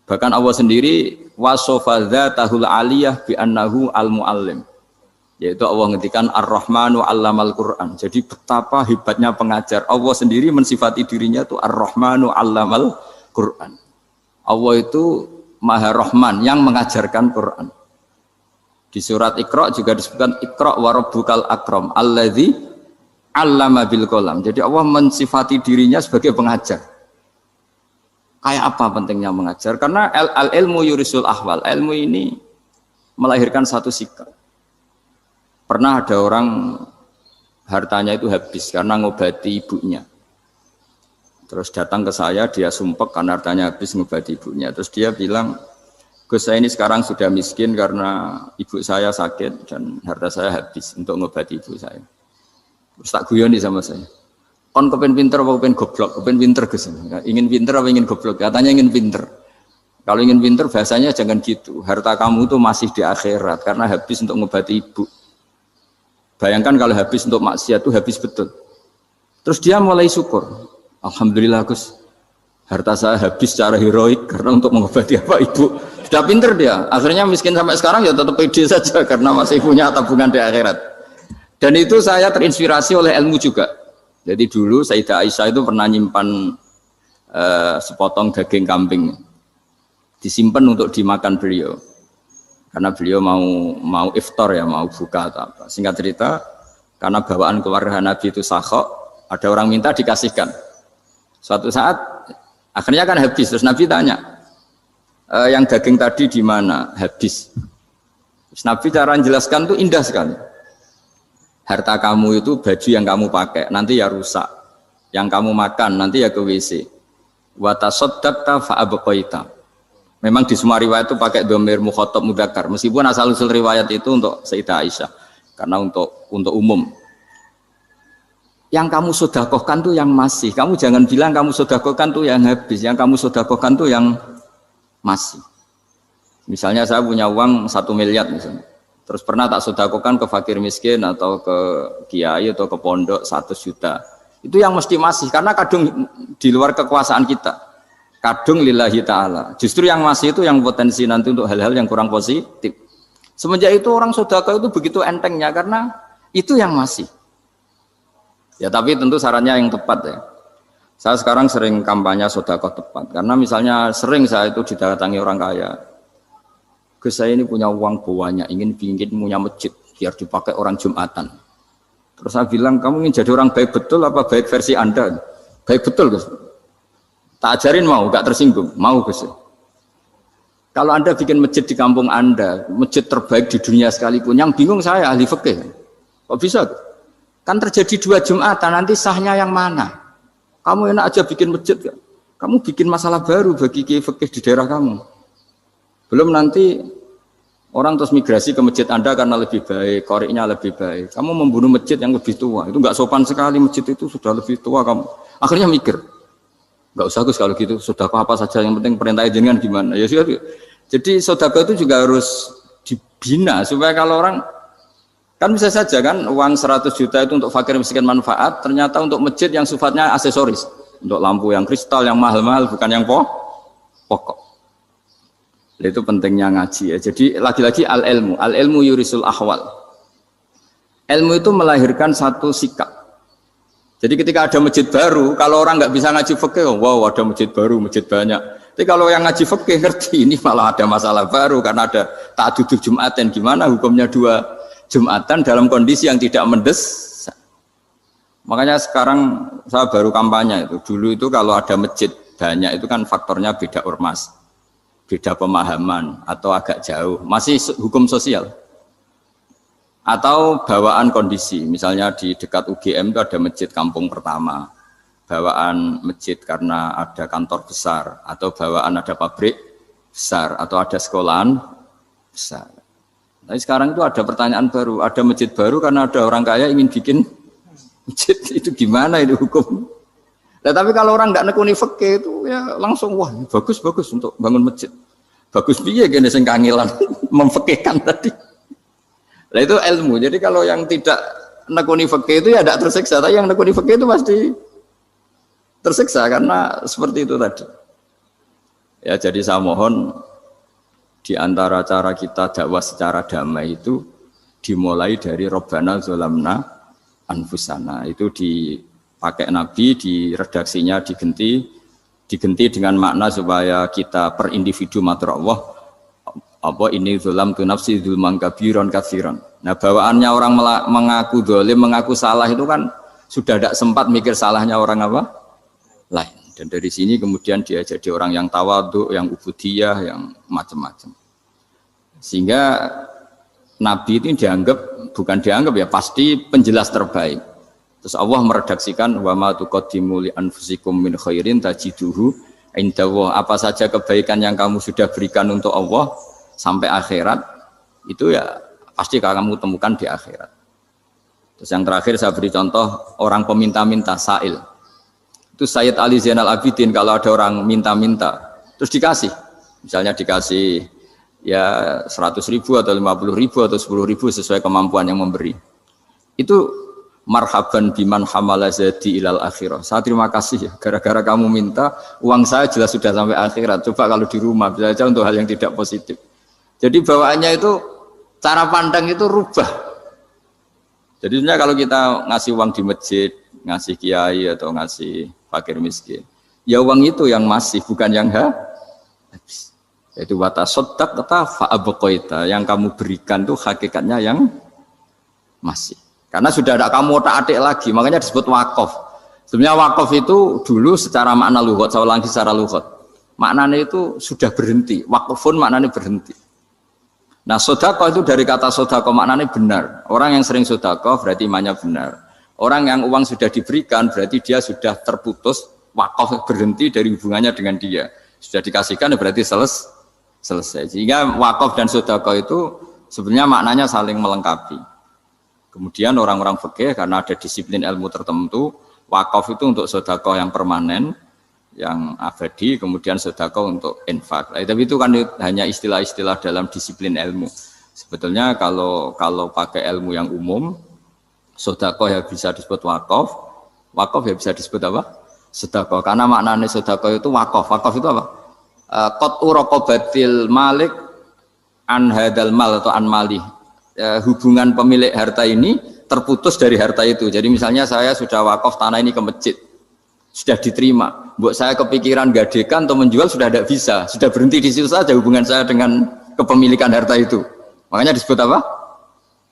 Bahkan Allah sendiri wasofa dzatahul aliyah bi annahu al-muallim. Yaitu Allah ngendikan Ar-Rahmanu 'allamal Qur'an. Jadi betapa hebatnya pengajar. Allah sendiri mensifati dirinya itu Ar-Rahmanu 'allamal Qur'an. Allah itu Maha Rahman yang mengajarkan Quran. Di surat Iqra juga disebutkan Iqra wa rabbukal akram alladzi 'allama bil qalam. Jadi Allah mensifati dirinya sebagai pengajar. Kayak apa pentingnya mengajar? Karena al-ilmu yurisul ahwal. Ilmu ini melahirkan satu sikap. Pernah ada orang hartanya itu habis karena ngobati ibunya. Terus datang ke saya, dia sumpek karena hartanya habis ngobati ibunya. Terus dia bilang, Gus, saya ini sekarang sudah miskin karena ibu saya sakit dan harta saya habis untuk ngobati ibu saya. Terus tak guyoni sama saya. Kon kepen pinter apa kepen goblok? Kepen pinter Gus. Ingin pinter apa ingin goblok? Katanya ingin pinter. Kalau ingin pinter bahasanya jangan gitu. Harta kamu itu masih di akhirat karena habis untuk ngobati ibu. Bayangkan kalau habis untuk maksiat itu habis betul. Terus dia mulai syukur. Alhamdulillah Gus. Harta saya habis secara heroik karena untuk mengobati apa ibu. Sudah pinter dia. Akhirnya miskin sampai sekarang ya tetap pede saja karena masih punya tabungan di akhirat. Dan itu saya terinspirasi oleh ilmu juga. Jadi dulu Sayyidah Aisyah itu pernah nyimpan sepotong daging kambing. Disimpan untuk dimakan beliau. Karena beliau mau iftar ya, mau buka atau apa. Singkat cerita, karena bawaan keluarga Nabi itu sakhok, ada orang minta dikasihkan. Suatu saat akhirnya kan habis, terus Nabi tanya, yang daging tadi di mana? Habis. Terus Nabi cara menjelaskan tuh indah sekali. Harta kamu itu baju yang kamu pakai, nanti ya rusak. Yang kamu makan, nanti ya ke WC. Wa tasaddaqta fa abqaita. Memang di semua riwayat itu pakai dhamir mukhatab mudzakkar. Meskipun asal-usul riwayat itu untuk Sayyidah Aisyah, karena untuk umum. Yang kamu sedekahkan tuh yang masih. Kamu jangan bilang kamu sedekahkan tuh yang habis. Yang kamu sedekahkan tuh yang masih. Misalnya saya punya uang 1 miliar misalnya. Terus pernah tak sedekahkan ke fakir miskin atau ke kiai atau ke pondok 100 juta. Itu yang mesti masih karena kadung di luar kekuasaan kita. Kadung lillahi ta'ala. Justru yang masih itu yang potensi nanti untuk hal-hal yang kurang positif. Semenjak itu orang sedekah itu begitu entengnya karena itu yang masih. Ya tapi tentu sarannya yang tepat ya. Saya sekarang sering kampanye sedekah tepat karena misalnya sering saya itu didatangi orang kaya. Gus, saya ini punya uang banyak, ingin punya masjid biar dipakai orang Jumatan. Terus saya bilang, kamu ingin jadi orang baik betul apa baik versi Anda? Baik betul Gus. Tak ajarin mau, gak tersinggung, mau Gus. Kalau Anda bikin masjid di kampung Anda, masjid terbaik di dunia sekalipun, yang bingung saya ahli fikih. Kok bisa? Kan terjadi 2 Jumatan, nanti sahnya yang mana? Kamu enak aja bikin masjid, kan? Kamu bikin masalah baru bagi kiai fikih di daerah kamu. Belum nanti orang terus migrasi ke masjid Anda karena lebih baik, koriknya lebih baik. Kamu membunuh masjid yang lebih tua, itu nggak sopan sekali, masjid itu sudah lebih tua kamu. Akhirnya mikir, nggak usah Gus kalau gitu, sedekah apa saja yang penting perintah jenengan gimana. Ya sudah. Jadi sedekah itu juga harus dibina supaya kalau orang kan bisa saja kan uang 100 juta itu untuk fakir miskin manfaat, ternyata untuk masjid yang sifatnya aksesoris, untuk lampu yang kristal yang mahal-mahal bukan yang pokok. Itu pentingnya ngaji ya. Jadi lagi-lagi al-ilmu yurisul ahwal. Ilmu itu melahirkan satu sikap. Jadi ketika ada masjid baru, kalau orang nggak bisa ngaji fikih, wow ada masjid baru, masjid banyak. Tapi kalau yang ngaji fikih ngerti ini malah ada masalah baru karena ada ta'addud Jumatan. Gimana hukumnya 2 Jumatan dalam kondisi yang tidak mendesak. Makanya sekarang saya baru kampanye itu. Dulu itu kalau ada masjid banyak itu kan faktornya beda ormas. Beda pemahaman atau agak jauh, masih hukum sosial atau bawaan kondisi. Misalnya di dekat UGM itu ada masjid kampung pertama, bawaan masjid karena ada kantor besar atau bawaan ada pabrik besar atau ada sekolahan besar. Tapi sekarang itu ada pertanyaan baru, ada masjid baru karena ada orang kaya ingin bikin masjid, itu gimana itu hukum? Nah, tapi kalau orang nggak nekuni fikih itu ya langsung wah bagus untuk bangun masjid. Bagus piye gene sing kangelan memfikihkan tadi. Nah itu ilmu. Jadi kalau yang tidak nekuni fikih itu ya tidak tersiksa, tapi yang nekuni fikih itu pasti tersiksa karena seperti itu tadi. Ya jadi saya mohon di antara cara kita dakwah secara damai itu dimulai dari Rabbana Zolamna Anfusana. Itu dipakai Nabi, di redaksinya diganti dengan makna supaya kita per individu matur Allah apa ini dzulam tu nafsi dzulman kabiron katsiran. Nah, bawaannya orang mengaku zalim, mengaku salah itu kan sudah tidak sempat mikir salahnya orang apa? Lain. Dan dari sini kemudian dia jadi orang yang tawadhu, yang ubudiyah, yang macam-macam. Sehingga Nabi itu bukan dianggap ya, pasti penjelas terbaik. Terus Allah meredaksikan wa ma tuqaddimu li anfusikum min khairin tajiduhu indallah. Apa saja kebaikan yang kamu sudah berikan untuk Allah sampai akhirat itu ya pasti kamu temukan di akhirat. Terus yang terakhir saya beri contoh orang peminta-minta sa'il. Itu Sayyid Ali Zainal Abidin kalau ada orang minta-minta terus dikasih. Misalnya dikasih ya 100.000 atau 50.000 atau 10.000 sesuai kemampuan yang memberi. Itu marhaban biman hamala zadi ilal akhirah. Saya terima kasih ya, gara-gara kamu minta uang saya jelas sudah sampai akhirat. Coba kalau di rumah bisa saja untuk hal yang tidak positif. Jadi bawaannya itu cara pandang itu rubah. Jadi sebenarnya kalau kita ngasih uang di masjid, ngasih kiai atau ngasih fakir miskin, ya uang itu yang masih, bukan yang habis. Itu watasodak kata fa'abqaita, yang kamu berikan itu hakikatnya yang masih. Karena sudah ada kamu otak-atik lagi, makanya disebut wakaf. Sebenarnya wakaf itu dulu secara makna lughat, saya ulangi secara lughat. Maknanya itu sudah berhenti, wakafun maknanya berhenti. Nah, sedekah itu dari kata sedekah maknanya benar. Orang yang sering sedekah berarti imannya benar. Orang yang uang sudah diberikan berarti dia sudah terputus, wakaf berhenti dari hubungannya dengan dia. Sudah dikasihkan berarti selesai. Sehingga wakaf dan sedekah itu sebenarnya maknanya saling melengkapi. Kemudian orang-orang fikih karena ada disiplin ilmu tertentu, wakaf itu untuk sedekah yang permanen, yang abadi, kemudian sedekah untuk infak. Tapi itu kan hanya istilah-istilah dalam disiplin ilmu. Sebetulnya kalau pakai ilmu yang umum, sedekah ya bisa disebut wakaf, wakaf ya bisa disebut apa? Sedekah. Karena maknanya sedekah itu wakaf. Wakaf itu apa? Qat'u raqabatil malik an hadal mal atau an malih. Hubungan pemilik harta ini terputus dari harta itu. Jadi misalnya saya sudah wakaf tanah ini ke masjid, sudah diterima. Buat saya kepikiran gadekan atau menjual sudah tidak bisa, sudah berhenti di situ saja hubungan saya dengan kepemilikan harta itu. Makanya disebut apa?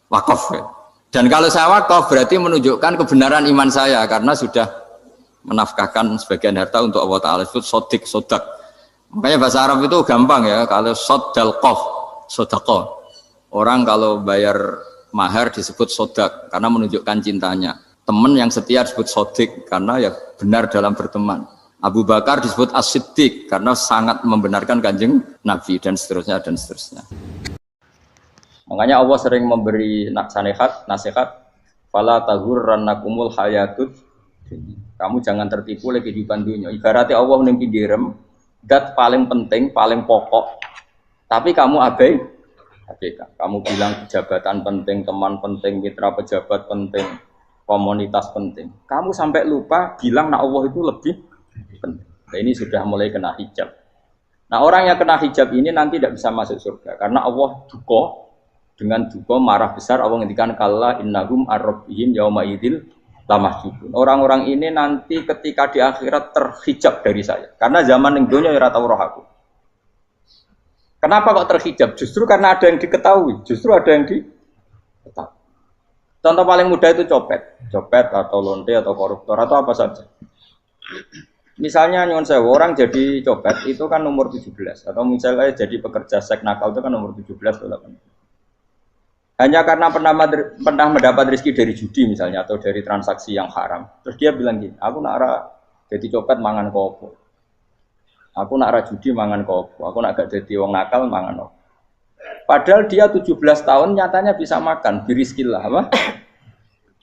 Wakaf. Dan kalau saya wakaf berarti menunjukkan kebenaran iman saya karena sudah menafkahkan sebagian harta untuk Allah Ta'ala. Disebut sodik, sodak. Makanya bahasa Arab itu gampang ya, kalau sodal qaf, sodaqah. Orang kalau bayar mahar disebut sodak karena menunjukkan cintanya. Teman yang setia disebut sodik karena ya benar dalam berteman. Abu Bakar disebut as-siddiq karena sangat membenarkan kanjeng Nabi dan seterusnya dan seterusnya. Makanya Allah sering memberi nasihat, fala taghurrannakumul hayatud. Kamu jangan tertipu oleh kehidupan dunia. Ibaratnya Allah ning pinggirem, dat paling penting, paling pokok. Tapi kamu abaikan. Kamu bilang jabatan penting, teman penting, mitra pejabat penting, komunitas penting. Kamu sampai lupa bilang nah Allah itu lebih penting. Nah, ini sudah mulai kena hijab. Nah, orang yang kena hijab ini nanti tidak bisa masuk surga karena Allah duka dengan duka marah besar. Allah ngendikan kalla innahum ar-rabbihim yauma idzil lamahjubun. Orang-orang ini nanti ketika di akhirat terhijab dari saya. Karena zaman ning donya ora tau roh aku. Kenapa kok terhijab? Justru karena ada yang diketahui, justru ada yang diketahui. Contoh paling mudah itu copet atau lonte atau koruptor atau apa saja. Misalnya nyuwun sewu orang jadi copet itu kan umur 17 atau misalnya jadi pekerja seks nakal itu kan umur 17 atau 18. Hanya karena pernah mendapat rezeki dari judi misalnya atau dari transaksi yang haram. Terus dia bilang gini, aku nak jadi copet mangan kopo. Aku nak judi mangan kopo. Aku nak gak jadi wong nakal mangan kopo. Padahal dia 17 tahun nyatanya bisa makan, birizkillah apa?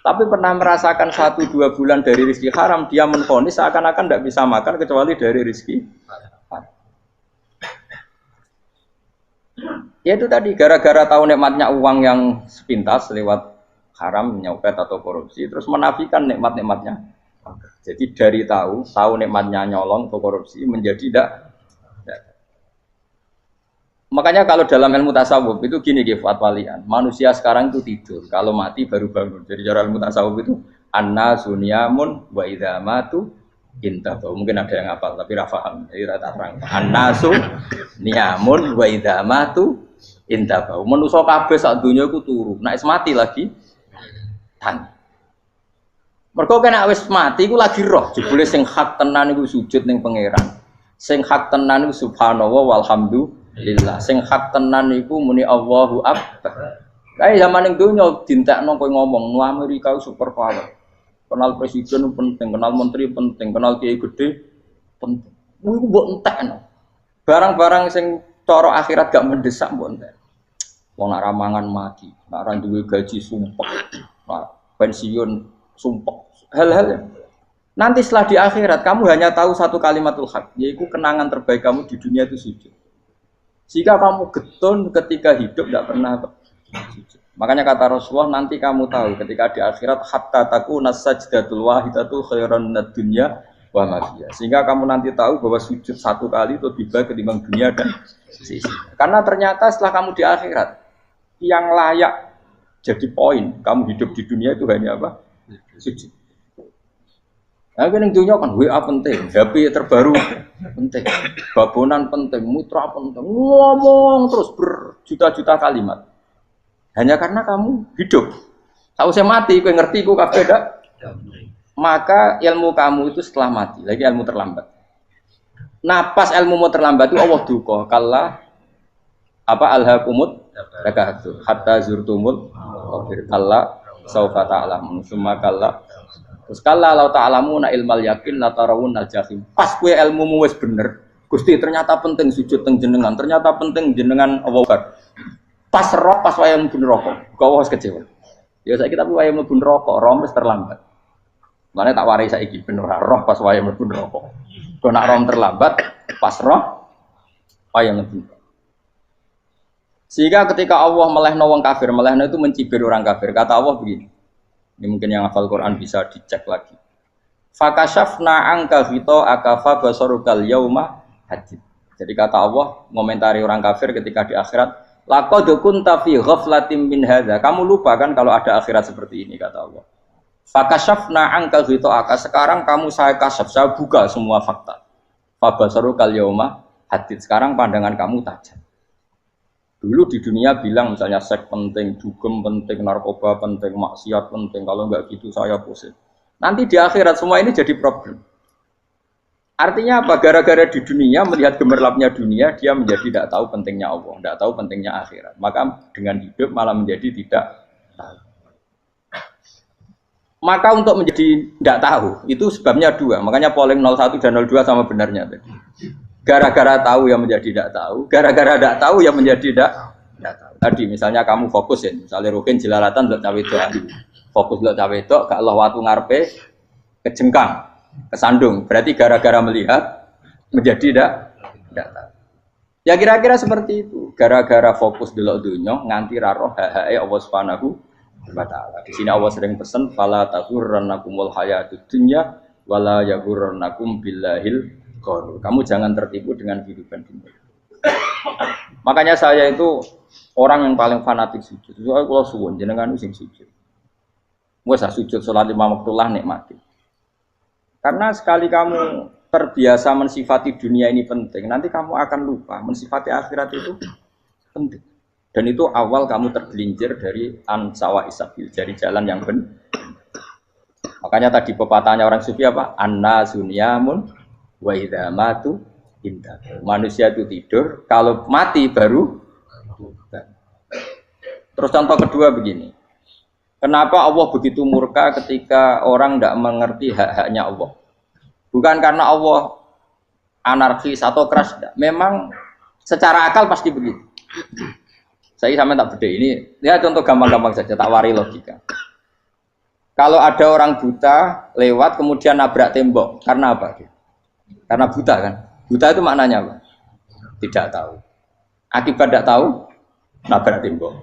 Tapi pernah merasakan 1-2 bulan dari rezeki haram, dia menvonis seakan-akan tidak bisa makan kecuali dari rezeki haram. Ya itu tadi, gara-gara tahu nikmatnya uang yang sepintas lewat haram, nyopet atau korupsi, terus menafikan nikmat-nikmatnya. Jadi dari tahu nikmatnya nyolong atau korupsi menjadi tidak. Makanya kalau dalam ilmu tasawuf itu gini fatwalian, manusia sekarang itu tidur, kalau mati baru bangun. Jadi cara ilmu tasawuf itu annasu niyamun wa idza matu intahu. Mungkin ada yang hafal tapi ra paham. Jadi rata terang. Annasu niyamun wa idza matu indah bau. Manusa kabeh sak donya iku turu. Nek mati lagi tangi. Mergo kena wis mati iku lagi roh. Jebule sing hak tenan iku sujud ning pangeran. Sing hak tenan iku subhanallah walhamdulillah. Sing hak tenan iku muni Allahu akbar. Kae zaman ning donya dintekno kowe ngomong, "Nu Amerika super power." Kenal presiden penting, kenal menteri penting, kenal kiai gede penting. Iku mbok entekno. Barang-barang sing cara akhirat gak mendesak mbok entek. Wong nak ramangan mati, nak ra duwe gaji sumpek, pensiun sumpek. Hal-hal nanti setelah di akhirat kamu hanya tahu satu kalimatul haq, yaitu kenangan terbaik kamu di dunia itu sujud. Jika kamu getun ketika hidup tidak pernah sujud. Makanya kata Rasulullah, nanti kamu tahu ketika di akhirat hatta takuna sajdatul wahidatu khairan minad dunya wa ma fiha. Sehingga kamu nanti tahu bahwa sujud satu kali itu lebih baik ketimbang dunia dan sisi. Karena ternyata setelah kamu di akhirat yang layak jadi poin kamu hidup di dunia itu hanya apa? Sujud. Nah, yang dunia kan WA penting, HP terbaru penting, babonan penting, mutra penting, ngomong terus berjuta-juta kalimat. Hanya karena kamu hidup. Tahu saya mati, kau ngerti, kau kabeh dak. Maka ilmu kamu itu setelah mati, lagi ilmu terlambat. Nah, pas ilmu mau terlambat itu Allah duka, kalla apa alhaqumut takahatu hatta zurtumul qabir kalla saufa ta'lamun summa kalla terus kalla law ta'lamuna ilmal yakin la tarawun al-jahim. Pas kowe ilmumu wis bener, Gusti ternyata penting sujud teng jenengan, ternyata penting jenengan Allah. Pas roh pas wayah mlebu neraka, kok wis kecewa. Ya saiki tapi wayah mlebu neraka, roh wis terlambat. Mane tak warai saiki ben ora roh pas wayah mlebu neraka. Kok nak roh terlambat, pas roh wayah mlebu. Sehingga ketika Allah melehno wong kafir, melehno itu mencibir orang kafir. Kata Allah begini. Ini mungkin yang hafal Quran bisa dicek lagi. Fakashafna anka ghita'aka fa basarukal yauma hadid. Jadi kata Allah ngomentari orang kafir ketika di akhirat, laqad kunta fi ghaflatin min hadza. Kamu lupa kan kalau ada akhirat seperti ini kata Allah. Fakashafna anka ghita'aka. Sekarang kamu saya kasaf, saya buka semua fakta. Fa basarukal yauma hadid. Sekarang pandangan kamu tajam. Dulu di dunia bilang misalnya seks penting, dugem penting, narkoba penting, maksiat penting. Kalau enggak gitu saya pusing. Nanti di akhirat semua ini jadi problem. Artinya apa? Gara-gara di dunia melihat gemerlapnya dunia, dia menjadi tidak tahu pentingnya Allah, tidak tahu pentingnya akhirat. Maka dengan hidup malah menjadi tidak tahu. Maka untuk menjadi tidak tahu itu sebabnya dua. Makanya polling 01 dan 02 sama benarnya tadi. Gara-gara tahu yang menjadi tidak tahu, gara-gara tidak tahu yang menjadi tidak tahu. Tadi misalnya kamu fokus ya, misalnya rukin jelalatan buat cawe itu, fokus buat cawe itu, gak Allah waktu ngarepe kejengkang, kesandung. Berarti gara-gara melihat menjadi tidak tahu. Ya kira-kira seperti itu. Gara-gara fokus delok dunya nganti roh hae Allah Subhanahu wa taala. Di sini Allah sering pesan fala taghurrannakumul hayatud dunya wala yaghurrannakum billahil. Kamu jangan tertipu dengan kehidupan dunia. Makanya saya itu orang yang paling fanatik sujud. Soalnya kalau suwun jenengan sing sujud. Wes sujud salat 5 waktu lah nikmati. Karena sekali kamu terbiasa mensifati dunia ini penting, nanti kamu akan lupa mensifati akhirat itu penting. Dan itu awal kamu tergelincir dari ansawa isabil, dari jalan yang benar. Makanya tadi pepatahnya orang sufi apa? An-nasunyamun wa idza matu indah. Manusia itu tidur, kalau mati baru. Terus contoh kedua begini. Kenapa Allah begitu murka ketika orang tidak mengerti hak-haknya Allah? Bukan karena Allah anarkis atau keras, tidak. Memang secara akal pasti begitu. Saya sama tak beda ini. Ya contoh gampang-gampang saja, tak wari logika. Kalau ada orang buta lewat kemudian nabrak tembok, karena apa? Karena buta kan? Buta itu maknanya apa? Tidak tahu. Akibat tidak tahu, nabrak tembok.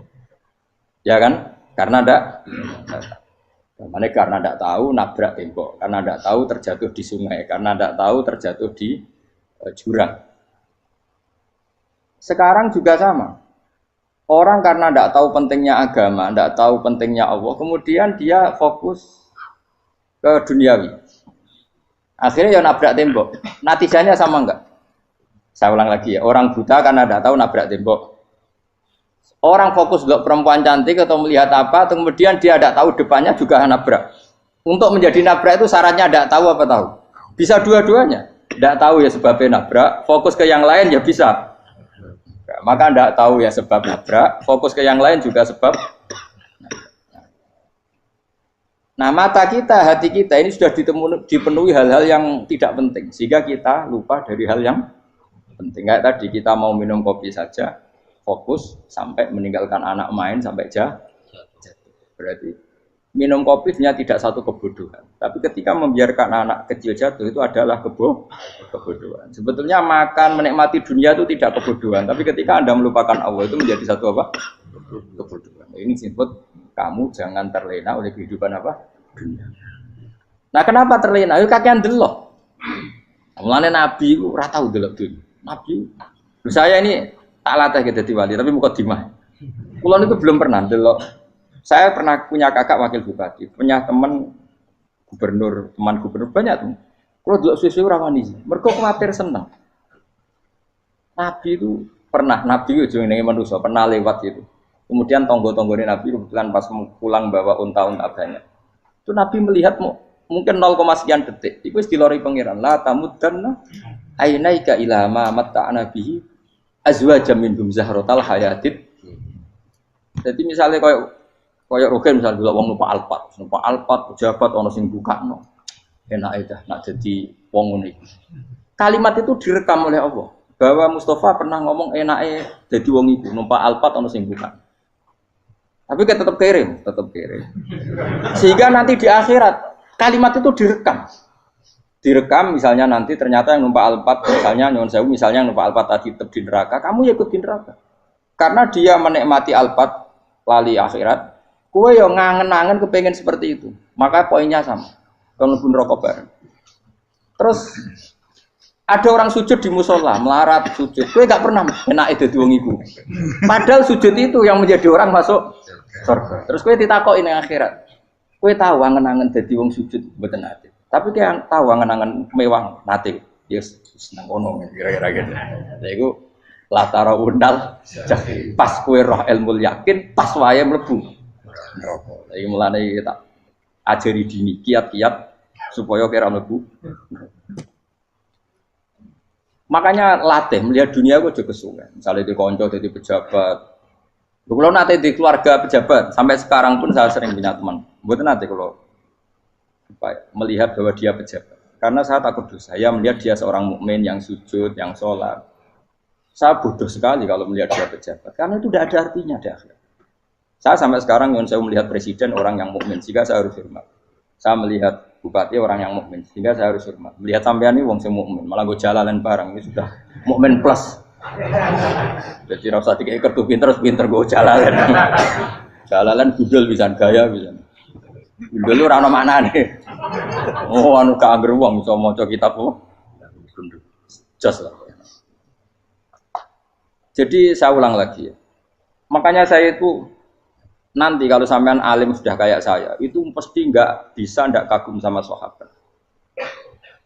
Ya kan? Karena tidak tahu. Karena tidak tahu, nabrak tembok. Karena tidak tahu, terjatuh di sungai. Karena tidak tahu, terjatuh di jurang. Sekarang juga sama. Orang karena tidak tahu pentingnya agama, tidak tahu pentingnya Allah, kemudian dia fokus ke duniawi. Akhirnya ya nabrak tembok. Natijanya sama enggak? Saya ulang lagi ya. Orang buta karena tidak tahu nabrak tembok. Orang fokus untuk perempuan cantik atau melihat apa, kemudian dia tidak tahu depannya juga nabrak. Untuk menjadi nabrak itu syaratnya tidak tahu apa tahu. Bisa dua-duanya. Tidak tahu ya sebabnya nabrak, fokus ke yang lain ya bisa. Maka tidak tahu ya sebab nabrak, fokus ke yang lain juga sebab. Nah mata kita, hati kita ini sudah dipenuhi hal-hal yang tidak penting. Sehingga kita lupa dari hal yang penting. Kayak tadi kita mau minum kopi saja, fokus sampai meninggalkan anak main sampai jatuh. Berarti minum kopi sebenarnya tidak satu kebodohan. Tapi ketika membiarkan anak kecil jatuh itu adalah kebodohan. Sebetulnya makan, menikmati dunia itu tidak kebodohan. Tapi ketika Anda melupakan Allah itu menjadi satu apa? Kebodohan. Ini disebut kamu jangan terlena oleh kehidupan apa? Dunia. Nah kenapa terlena? Itu kakean delok. Mulane Nabi itu ora tau delok dunia. Nabi, saya ini tak latih jadi wali, tapi mukadimah. Kulon itu belum pernah delok. Saya pernah punya kakak wakil bupati, punya teman gubernur, teman gubernur banyak tuh. Kalau delok susu ora wani, mergo kuwatir seneng. Nabi itu pernah, Nabi itu jenenge manusia, pernah lewat itu. Kemudian tonggo-tonggone Nabi kebetulan pas pulang bawa unta-unta banyak. Itu Nabi melihat mungkin 0, sekian detik. Itu dilori pangeran. La tamuddanna ainaika ila ma matta'na bihi azwajam minhum zahratal hayatid. Jadi misalnya kayak Rogen misalnya dulu wong numpak Alphard pejabat ono sing bukakno. Enak aja nak jadi wong ngene iki. Kalimat itu direkam oleh Allah bahwa Mustafa pernah ngomong enake dadi wong iku numpak Alphard ono sing bukakno. Tapi kan tetap kirim. Sehingga nanti di akhirat kalimat itu direkam misalnya nanti ternyata yang numpak Alphard misalnya nyuwun sewu misalnya yang numpak Alphard tadi tetap di neraka, kamu ya ikut di neraka. Karena dia menikmati Alphard lali akhirat, kowe yo ngangen-angen kepengen seperti itu. Maka poinnya sama. Kon mlebu neraka bareng. Terus ada orang sujud di musola, melarat sujud. Kowe gak pernah enake dadi wong iku. Padahal sujud itu yang menjadi orang masuk surga. Terus kowe ditakoki ning akhirat. Kowe tahu angen-angen dadi wong sujud mboten nate. Tapi kowe tahu angen-angen mewah nate. Yes, seneng ngono kira-kira gitu. Lha iku latara undal pas kowe roh ilmu yakin, pas wae mlebu neraka. Lha iki mulane tak ajari dini kiat-kiat supaya kira mlebu. Makanya latih melihat dunia kok juga kesuwen. Misalnya di konco jadi pejabat. Kalau nanti di keluarga pejabat sampai sekarang pun saya sering punya teman. Buat nanti kalau melihat bahwa dia pejabat. Karena saya takut dosa. Saya melihat dia seorang mukmin yang sujud, yang sholat. Saya bodoh sekali kalau melihat dia pejabat. Karena itu tidak ada artinya di akhirat. Saya sampai sekarang yang saya melihat presiden orang yang mukmin, sehingga saya harus hormat. Saya melihat bupati orang yang mukmin, sehingga saya harus hormat. Melihat sampean ini wong sing mukmin, malah gue jalalan bareng ini sudah mukmin plus. Jadi rasa tiga ekor tuh pinter gue jalalan. Jalalan gudel bisa gaya bisa. Gudel lu rano mana nih? Oh anu keangger wong bisa maca kitab oh. Just lah. Jadi saya ulang lagi ya. Makanya saya itu nanti kalau sampean alim sudah kayak saya, itu pasti nggak kagum sama sahabat.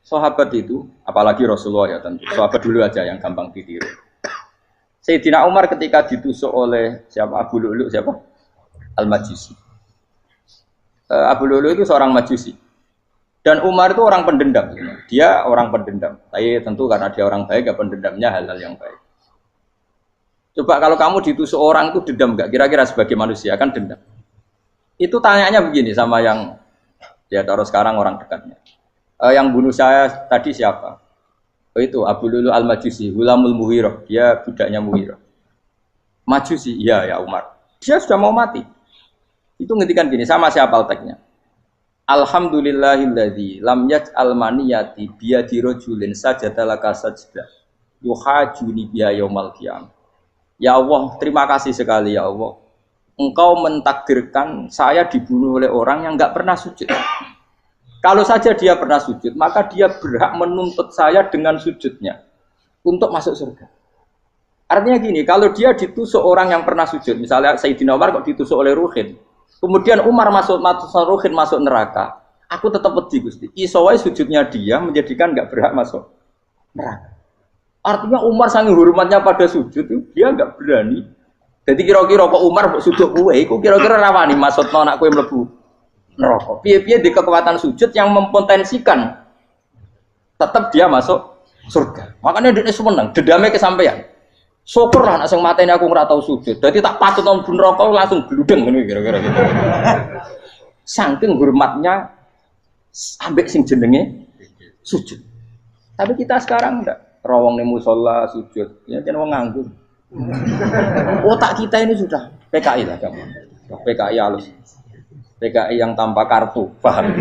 Sahabat itu, apalagi Rasulullah ya tentu. Sahabat dulu aja yang gampang ditiru. Sayyidina Umar ketika ditusuk oleh siapa Abu Lu'lu siapa? Al-Majusi. Abu Lu'lu itu seorang Majusi. Dan Umar itu orang pendendam. Dia orang pendendam. Tapi tentu karena dia orang baik, ya pendendamnya hal-hal yang baik. Coba kalau kamu ditusuk orang itu dendam nggak? Kira-kira sebagai manusia kan dendam. Itu tanyanya begini sama yang ya taruh sekarang orang dekatnya. Yang bunuh saya tadi siapa? Oh, itu Abu Lu'lu Al-Majusi, Hulamul Muhirah. Dia budaknya Muhirah. Majusi, iya ya Umar. Dia sudah mau mati. Itu ngendikan gini, sama siapa alteknya? Alhamdulillahilladzi lam yaj'al maniyati biyadi rajulin sajadalaka sajdah yuhajuni biya yaumal qiyamah. Ya Allah, terima kasih sekali ya Allah. Engkau mentakdirkan saya dibunuh oleh orang yang enggak pernah sujud. Kalau saja dia pernah sujud, maka dia berhak menuntut saya dengan sujudnya untuk masuk surga. Artinya gini, kalau dia ditusuk orang yang pernah sujud, misalnya Sayyidina Umar kok ditusuk oleh Ruhin, kemudian Umar masuk Ruhin masuk neraka, aku tetap wedi Gusti. Isowai sujudnya dia menjadikan enggak berhak masuk neraka. Artinya Umar saking hormatnya pada sujud itu dia enggak berani Jadi kira-kira kok Umar sujud kowe iku kira-kira rawani maksudno anak kowe mlebu neraka. Piye-piye di kekuatan sujud yang mempotensikan tetap dia masuk surga. Makanya dia seneng, dedame kesampaian. Syukur lah nek sing mateni aku ora tau sujud. Dadi tak patut nang neraka langsung gludeng ngene kira-kira gitu. Saking hormatnya ambek sing jenenge sujud. Tapi kita sekarang enggak rawong ning musala sujud. Ya jeneng wong nganggur. Otak kita ini sudah PKI lah kamu. PKI halus. PKI yang tanpa kartu, paham?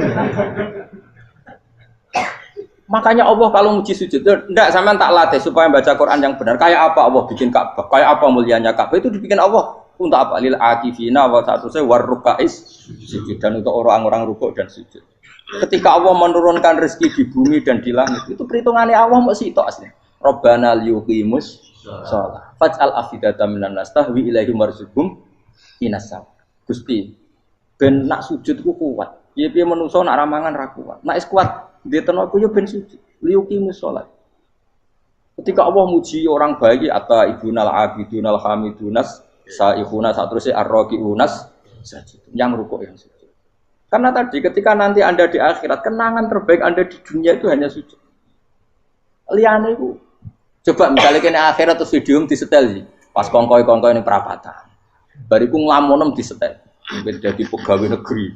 Makanya Allah kalau muji sujud, enggak sampean tak latih supaya baca Quran yang benar. Kayak apa Allah bikin Ka'bah? Kayak apa mulianya Ka'bah? Itu dibikin Allah untuk apa? Lil akifina wa sa'tusai warruka'is sujud, dan untuk orang-orang rukuk dan sujud. Ketika Allah menurunkan rezeki di bumi dan di langit, itu perhitungannya Allah masih itu asli. Rabbana liyuqimus shalah faj'al afidatan minan nas tahwi ilaihim warzuqhum inasam. Gusti ben nak sujud ku kuat. Piye-piye menungso nak ramangan ra kuat. Nak is kuat dia tenok yo ben sujud. Liyuqimus shalah. Ketika Allah muji orang baik atau ibunal abidunal hamidunas saihuna satrusé arraqiunas sajid. Yang rukuk yang sujud. Karena tadi ketika nanti Anda di akhirat kenangan terbaik Anda di dunia itu hanya sujud. Liyane iku coba misalnya kene akhirat terus video disetel sih. Pas kongkoi-kongkoi ini perapatan. Bariku nglamonem disetel. Beda di pegawai negeri.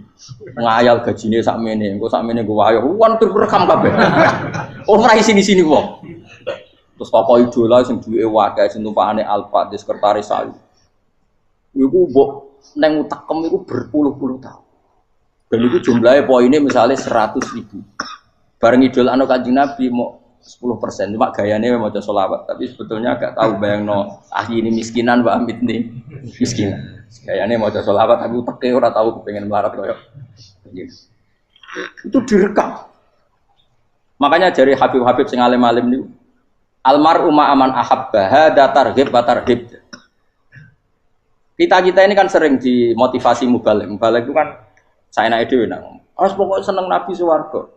Ngayal gajine sakmene, engko sakmene nggo wayo. Wan rekam kabeh. Ora sini-sini wong. Terus tokoh idola sing duwe wae sing tumpakane Alfa di sekretaris saya. Iku mbok neng utakem iku berpuluh-puluh tahun. Dan itu jumlahnya poinnya misalnya 100.000. Bareng idol anu Kanjeng Nabi mau 10%, cuma gayanya mau coba sholawat, tapi sebetulnya agak tahu bayang no ini miskinan, Mbak Amit nih miskinan. Gayanya mau coba sholawat, tapi uteknya orang tahu pengen melarat koyok. Itu direkam. Makanya dari Habib-Habib sing alim-alim nih, almar'u ma'aman ahabba hada targhib wa tarhib. Kita ini kan sering dimotivasi mubalig. Mubalig itu kan saya naik dewe nang. Harus pokoknya seneng Nabi swarga.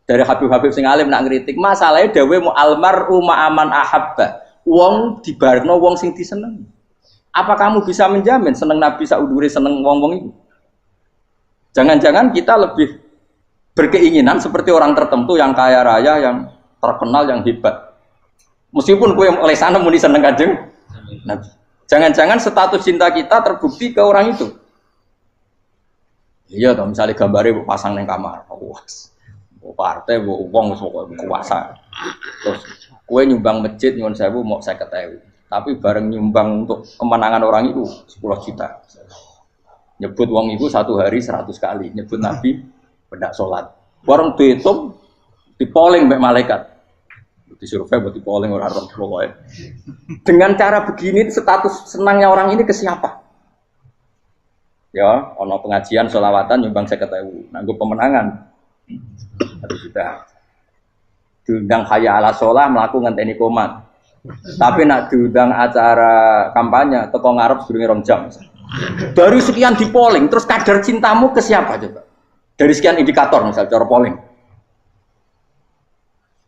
Dari Habib-Habib sing alim nak ngritik, masalahnya dawe mu almar'u ma'aman ahabba. Wong dibarno wong sing diseneng. Apa kamu bisa menjamin seneng Nabi saudure seneng wong-wong itu? Jangan-jangan kita lebih berkeinginan seperti orang tertentu yang kaya raya, yang terkenal, yang hebat. Meskipun kowe oleh sana muni seneng Kanjeng Nabi. Jangan-jangan status cinta kita terbukti ke orang itu. Iya toh, misalnya gambarnya pasang neng kamar, puas. Partai, uang, kuasa. Terus, kue nyumbang masjid, nyuwun sewu mau 50.000. Tapi bareng nyumbang untuk kemenangan orang itu 10 juta. Nyebut uang itu satu hari 100 kali. Nyebut Nabi, benda sholat. Bareng dihitung, dipoling mbak malaikat. Disurvei buat dipoling orang-orang pokoknya. Dengan cara begini, status senangnya orang ini ke siapa? Ya, ono pengajian sholawatan nyumbang 50.000. Nanggup pemenangan. Harus sudah diundang hayya ala sholah melakukan ngenteni komat. Tapi nak diundang acara kampanye teko ngarep sedurunge 2 jam. Baru sekian di polling, terus kadar cintamu ke siapa coba? Dari sekian indikator misal cara polling.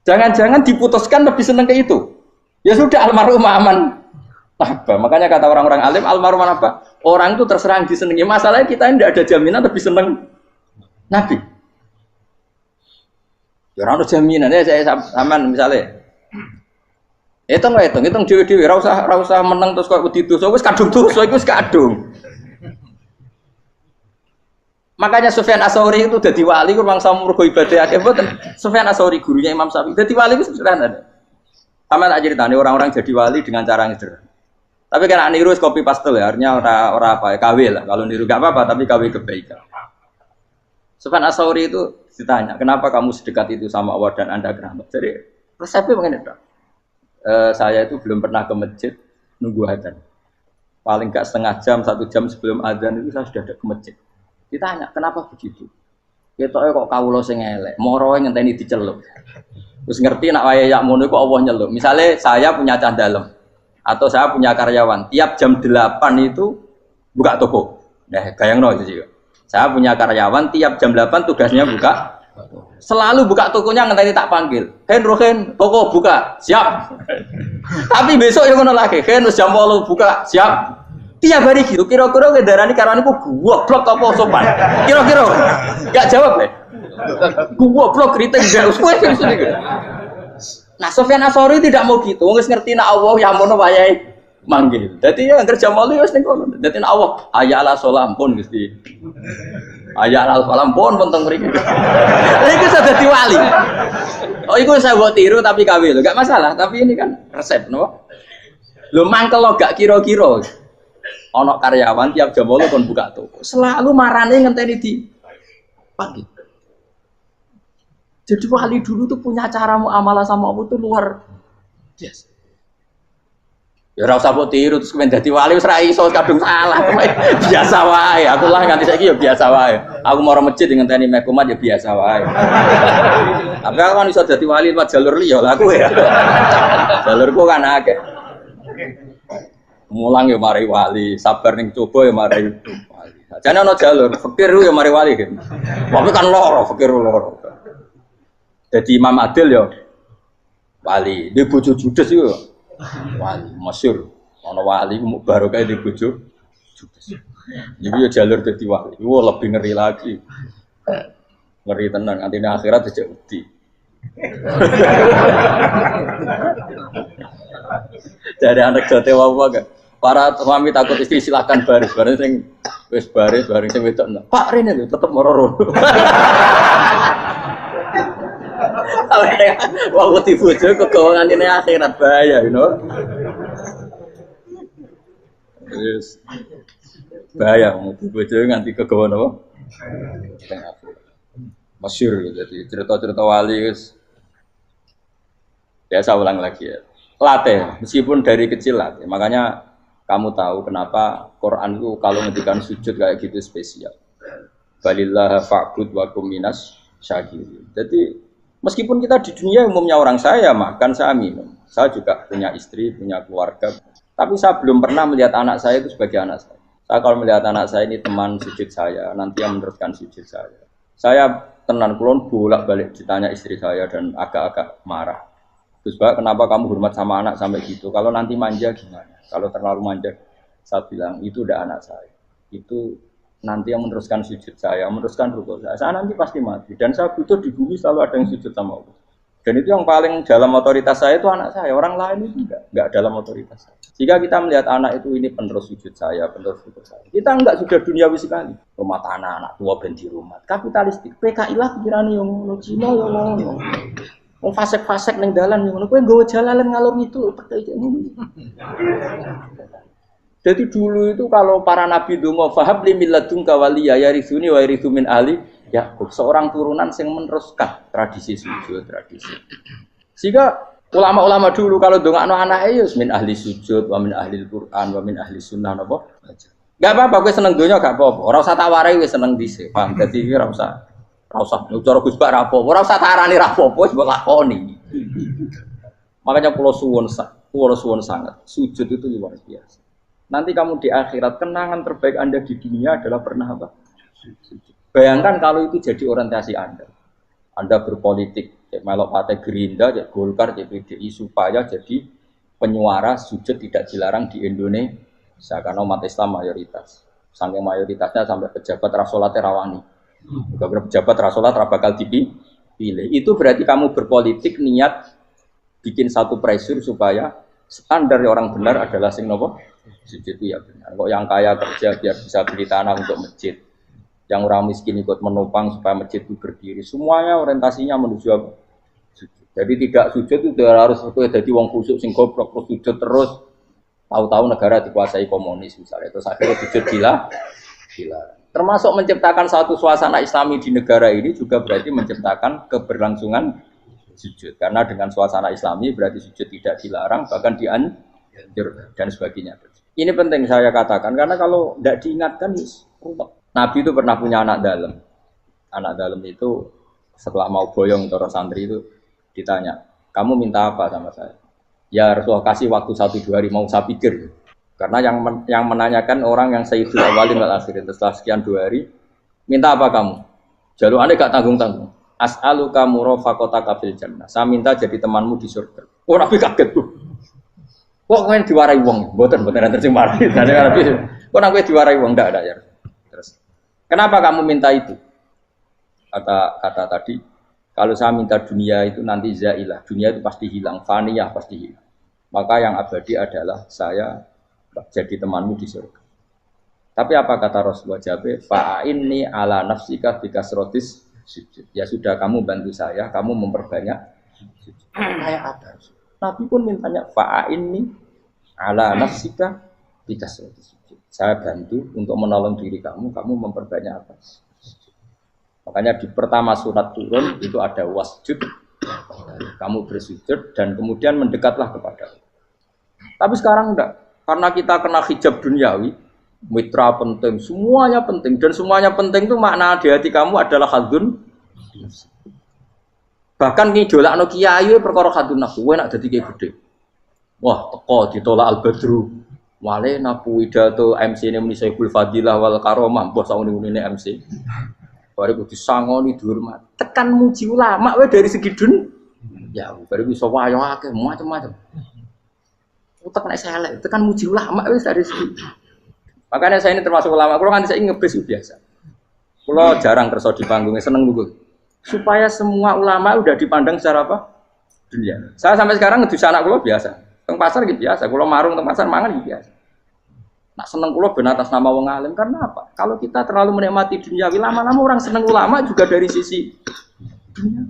Jangan-jangan diputuskan lebih seneng ke itu. Ya sudah almarhum aman. Apa? Makanya kata orang-orang alim almarhum apa? Orang itu terserah disenangi. Masalahnya kita tidak ada jaminan lebih seneng Nabi. Ya orang jaminan ya saya aman misalnya. Hitung dewi-dewi, ra usah menang terus kok wedi dosa, wis kadung dosa iku wis kadung. Makanya Sufyan Ats-Tsauri itu dadi wali ku mangsa mergo ibadah akeh mboten. Sufyan Ats-Tsauri gurunya Imam Syafi'i. Dadi wali itu sederhana. Sama tak ceritane orang-orang jadi wali dengan cara yang sederhana. Tapi kan niru copy paste ya, artinya ora apa ya, KW lah. Kalau niru gak apa-apa, tapi KW kebaikan. Sufyan Ats-Tsauri itu ditanya, kenapa kamu sedekat itu sama Allah dan Anda kerabat? Jadi resepnya begini, saya itu belum pernah ke masjid nunggu adzan. Paling gak setengah jam, 1 jam sebelum adzan itu saya sudah ada ke masjid. Ditanya, kenapa begitu? Ketoknya kok kawula sing elek, moroe ngenteni diceluk. Terus ngerti nak waya yak mono kok Allah nyeluk. Misalnya saya punya cah dalem atau saya punya karyawan, tiap jam 8 itu buka toko. Nah, gayangno itu juga. Saya punya karyawan tiap jam 8 tugasnya buka. Selalu buka tokonya ngenteni tak panggil. Rohen, toko buka, siap. Tapi besok yang ngono lagi, wis jam 8 buka, siap. Tiap hari gitu, kira-kira ngendarani karwaniku goblok apa sopan. Kira-kira enggak jawab ya. Goblok kritik enggak usah gitu. Nah, Sufyan Atsori tidak mau gitu. Wis ngerti nek Allah ya mono wayahe manggil. Dadi ya kerja malu wis ning kono. Dadi nek Allah hayya ala sholat pun Gusti. Hayya ala sholat pun teng mriki. Lha iku sudah dadi wali. Oh iku saya buat tiru tapi kawe lho, enggak masalah, tapi ini kan resep no. Lho mangkel lo gak kira-kira. Ana karyawan tiap jam 8 kon buka toko. Selalu marane ngenteni di pagi. Jadi wali dulu tuh punya cara muamalah sama Allah tuh luar biasa. Ya ora usah mbok tiru terus kemen dadi wali wis ra iso kadung salah. Biasa wae. Aku lah nganti saiki ya biasa wae. Aku mau masjid ngenteni mekumat ya biasa wae. Tapi aku kan iso dadi wali lewat jalur liya lah aku ya. Jalurku kan akeh. Mulang ya mari wali, sabar ning coba ya mari wali. Jane ana jalur fikir ya mari wali gitu. Tapi kan loro, fikir loro. Jadi Imam Adil ya wali, dia bojo judes iku wali masyhur. Ana wali barokah di bojo judes. Iki ya jalur dadi wali. Wah lebih ngeri lagi. Ngeri tenan antine akhirat aja wedi. Jadi anak jote wae gak. Para suami takut istri silakan baris sing wis baris sing wedok. Pak Rene lho tetep meroro. Wah wedi bojo kegawangan ini akhirat bahaya you know. Terus bahaya wedi bojo nganti kegawan apa? Masyhur jadi cerita-cerita wali guys. Biasa ulang lagi ya. Latih, meskipun dari kecil latih. Makanya kamu tahu kenapa Quran itu kalau ngendikan sujud kayak gitu spesial. Balillah fa'bud wa kum minas syakirin. Jadi meskipun kita di dunia umumnya orang saya makan, saya minum. Saya juga punya istri, punya keluarga. Tapi saya belum pernah melihat anak saya itu sebagai anak saya. Saya kalau melihat anak saya ini teman sujud saya, nanti yang meneruskan sujud saya. Saya tenan kulon bolak-balik ditanya istri saya dan agak-agak marah. Terus Pak, kenapa kamu hormat sama anak sampai gitu? Kalau nanti manja gimana? Kalau terlalu manja, saya bilang itu udah anak saya. Itu nanti yang meneruskan sujud saya, meneruskan rukuk saya. Saya nanti pasti mati. Dan saya butuh di bumi selalu ada yang sujud sama Allah. Dan itu yang paling dalam otoritas saya itu anak saya. Orang lain itu enggak dalam otoritas saya. Jika kita melihat anak itu ini penerus sujud saya, penerus rukuk saya. Kita enggak sudah duniawi sekali. Rumah tanah, anak tua ben di rumah. Kapitalistik. PKI lah pikirannya yang Cina ya ngono. Wong fasek-fasek ning dalan ngono kowe nggawa jalalan ngalor itu Jadi dulu itu kalau para nabi donga fahab li milladunka waliya yarithuni wa yarithu min ahli Yakub, seorang turunan yang meneruskan tradisi sujud, tradisi. Sehingga ulama-ulama dulu kalau dongakno anake ya min ahli sujud wa min ahli Al-Qur'an wa min ahli sunnah napa. Enggak apa-apa kowe seneng donya gak apa-apa. Ora usah tak warai wis seneng dhisik. Paham? Dadi iki ora usah cara Gus Bak rapo, ora usah tarani rapo, wis mbok lakoni. Makanya kula suwun sangat, sujud itu luar biasa. Nanti kamu di akhirat kenangan terbaik Anda di dunia adalah pernah apa? Sujud. Bayangkan kalau itu jadi orientasi Anda. Anda berpolitik, melok partai Gerindra, Golkar, PDI supaya jadi penyuara sujud tidak dilarang di Indonesia karena umat Islam mayoritas. Saking mayoritasnya sampai pejabat rasolat rawani. Juga pejabat rasolat bakal dipilih. Itu berarti kamu berpolitik niat bikin satu pressure supaya standar orang benar adalah sing nopo sujud itu ya benar. Kok yang kaya kerja biar bisa beli tanah untuk masjid, yang orang miskin ikut menopang supaya masjid itu berdiri. Semuanya orientasinya menuju sujud. Jadi tidak sujud itu harus jadi wong khusyuk sing goblok terus sujud terus. Tahu-tahu negara dikuasai komunis misalnya, terus akhirnya sujud gila. Termasuk menciptakan satu suasana Islami di negara ini juga berarti menciptakan keberlangsungan sujud. Karena dengan suasana Islami berarti sujud tidak dilarang, bahkan dianjur dan sebagainya. Ini penting saya katakan karena kalau tidak diingatkan, Nabi itu pernah punya anak dalam. Anak dalam itu setelah mau boyong terus santri itu ditanya, kamu minta apa sama saya? Ya Rasulullah kasih waktu 1-2 hari mau saya pikir. Karena yang menanyakan orang yang Sayyidul Awwalin wal Akhirin setelah sekian 2 hari, minta apa kamu? Jalur Anda gak tanggung-tanggung. As'aluka murafaqataka fil jannah. Saya minta jadi temanmu di surga. Oh Nabi kaget tuh. Kok kowe diwarai wong? Mboten tercemar. Kok nang kowe diwarai wong ndak ada ya. Terus kenapa kamu minta itu? Kata tadi, kalau saya minta dunia itu nanti zailah, dunia itu pasti hilang, faniyah pasti hilang. Maka yang abadi adalah saya jadi temanmu di surga. Tapi apa kata Rasulullah Jabe? Fa'inni ala nafsika bikasrotis sujud. Ya sudah, kamu bantu saya, kamu memperbanyak sujud. Kayak apa? Nabi pun mintanya fa'inni ala nafsika bikasrotis sujud. Saya bantu untuk menolong diri kamu memperbanyak apa? Makanya di pertama surat turun itu ada wasjud, kamu bersujud dan kemudian mendekatlah kepada Allah. Tapi sekarang enggak, karena kita kena hijab duniawi, mitra penting, semuanya penting dan semuanya penting itu makna di hati kamu adalah hadun. Bahkan ngidolakno kiai perkara hadun nafsu, kowe nak dadi kiai gede. Wah, teko ditolak al-badru. Wale napu pidato MC-ne muni Saiful Fadilah wal Karomah, mbah sauni-unine MC. Baru disangoni dihormat. Tekan muji ulama wae dari segi ya baru bisa wayo akeh macam-macam. Utek nek selek, tekan muji ulama wis dari segi. Makanya saya ini termasuk ulama, kalau kan saya ngebis biasa. Kalau jarang kerso di panggungnya, seneng dulu. Supaya semua ulama udah dipandang secara apa? Dunia. Saya sampai sekarang ngedus anak kalau biasa. Teng pasar gitu biasa, kalau marung teng pasar mangan gitu biasa. Nak seneng kulo ben atas nama wong alim karena apa? Kalau kita terlalu menikmati dunia, lama-lama orang seneng ulama juga dari sisi dunia.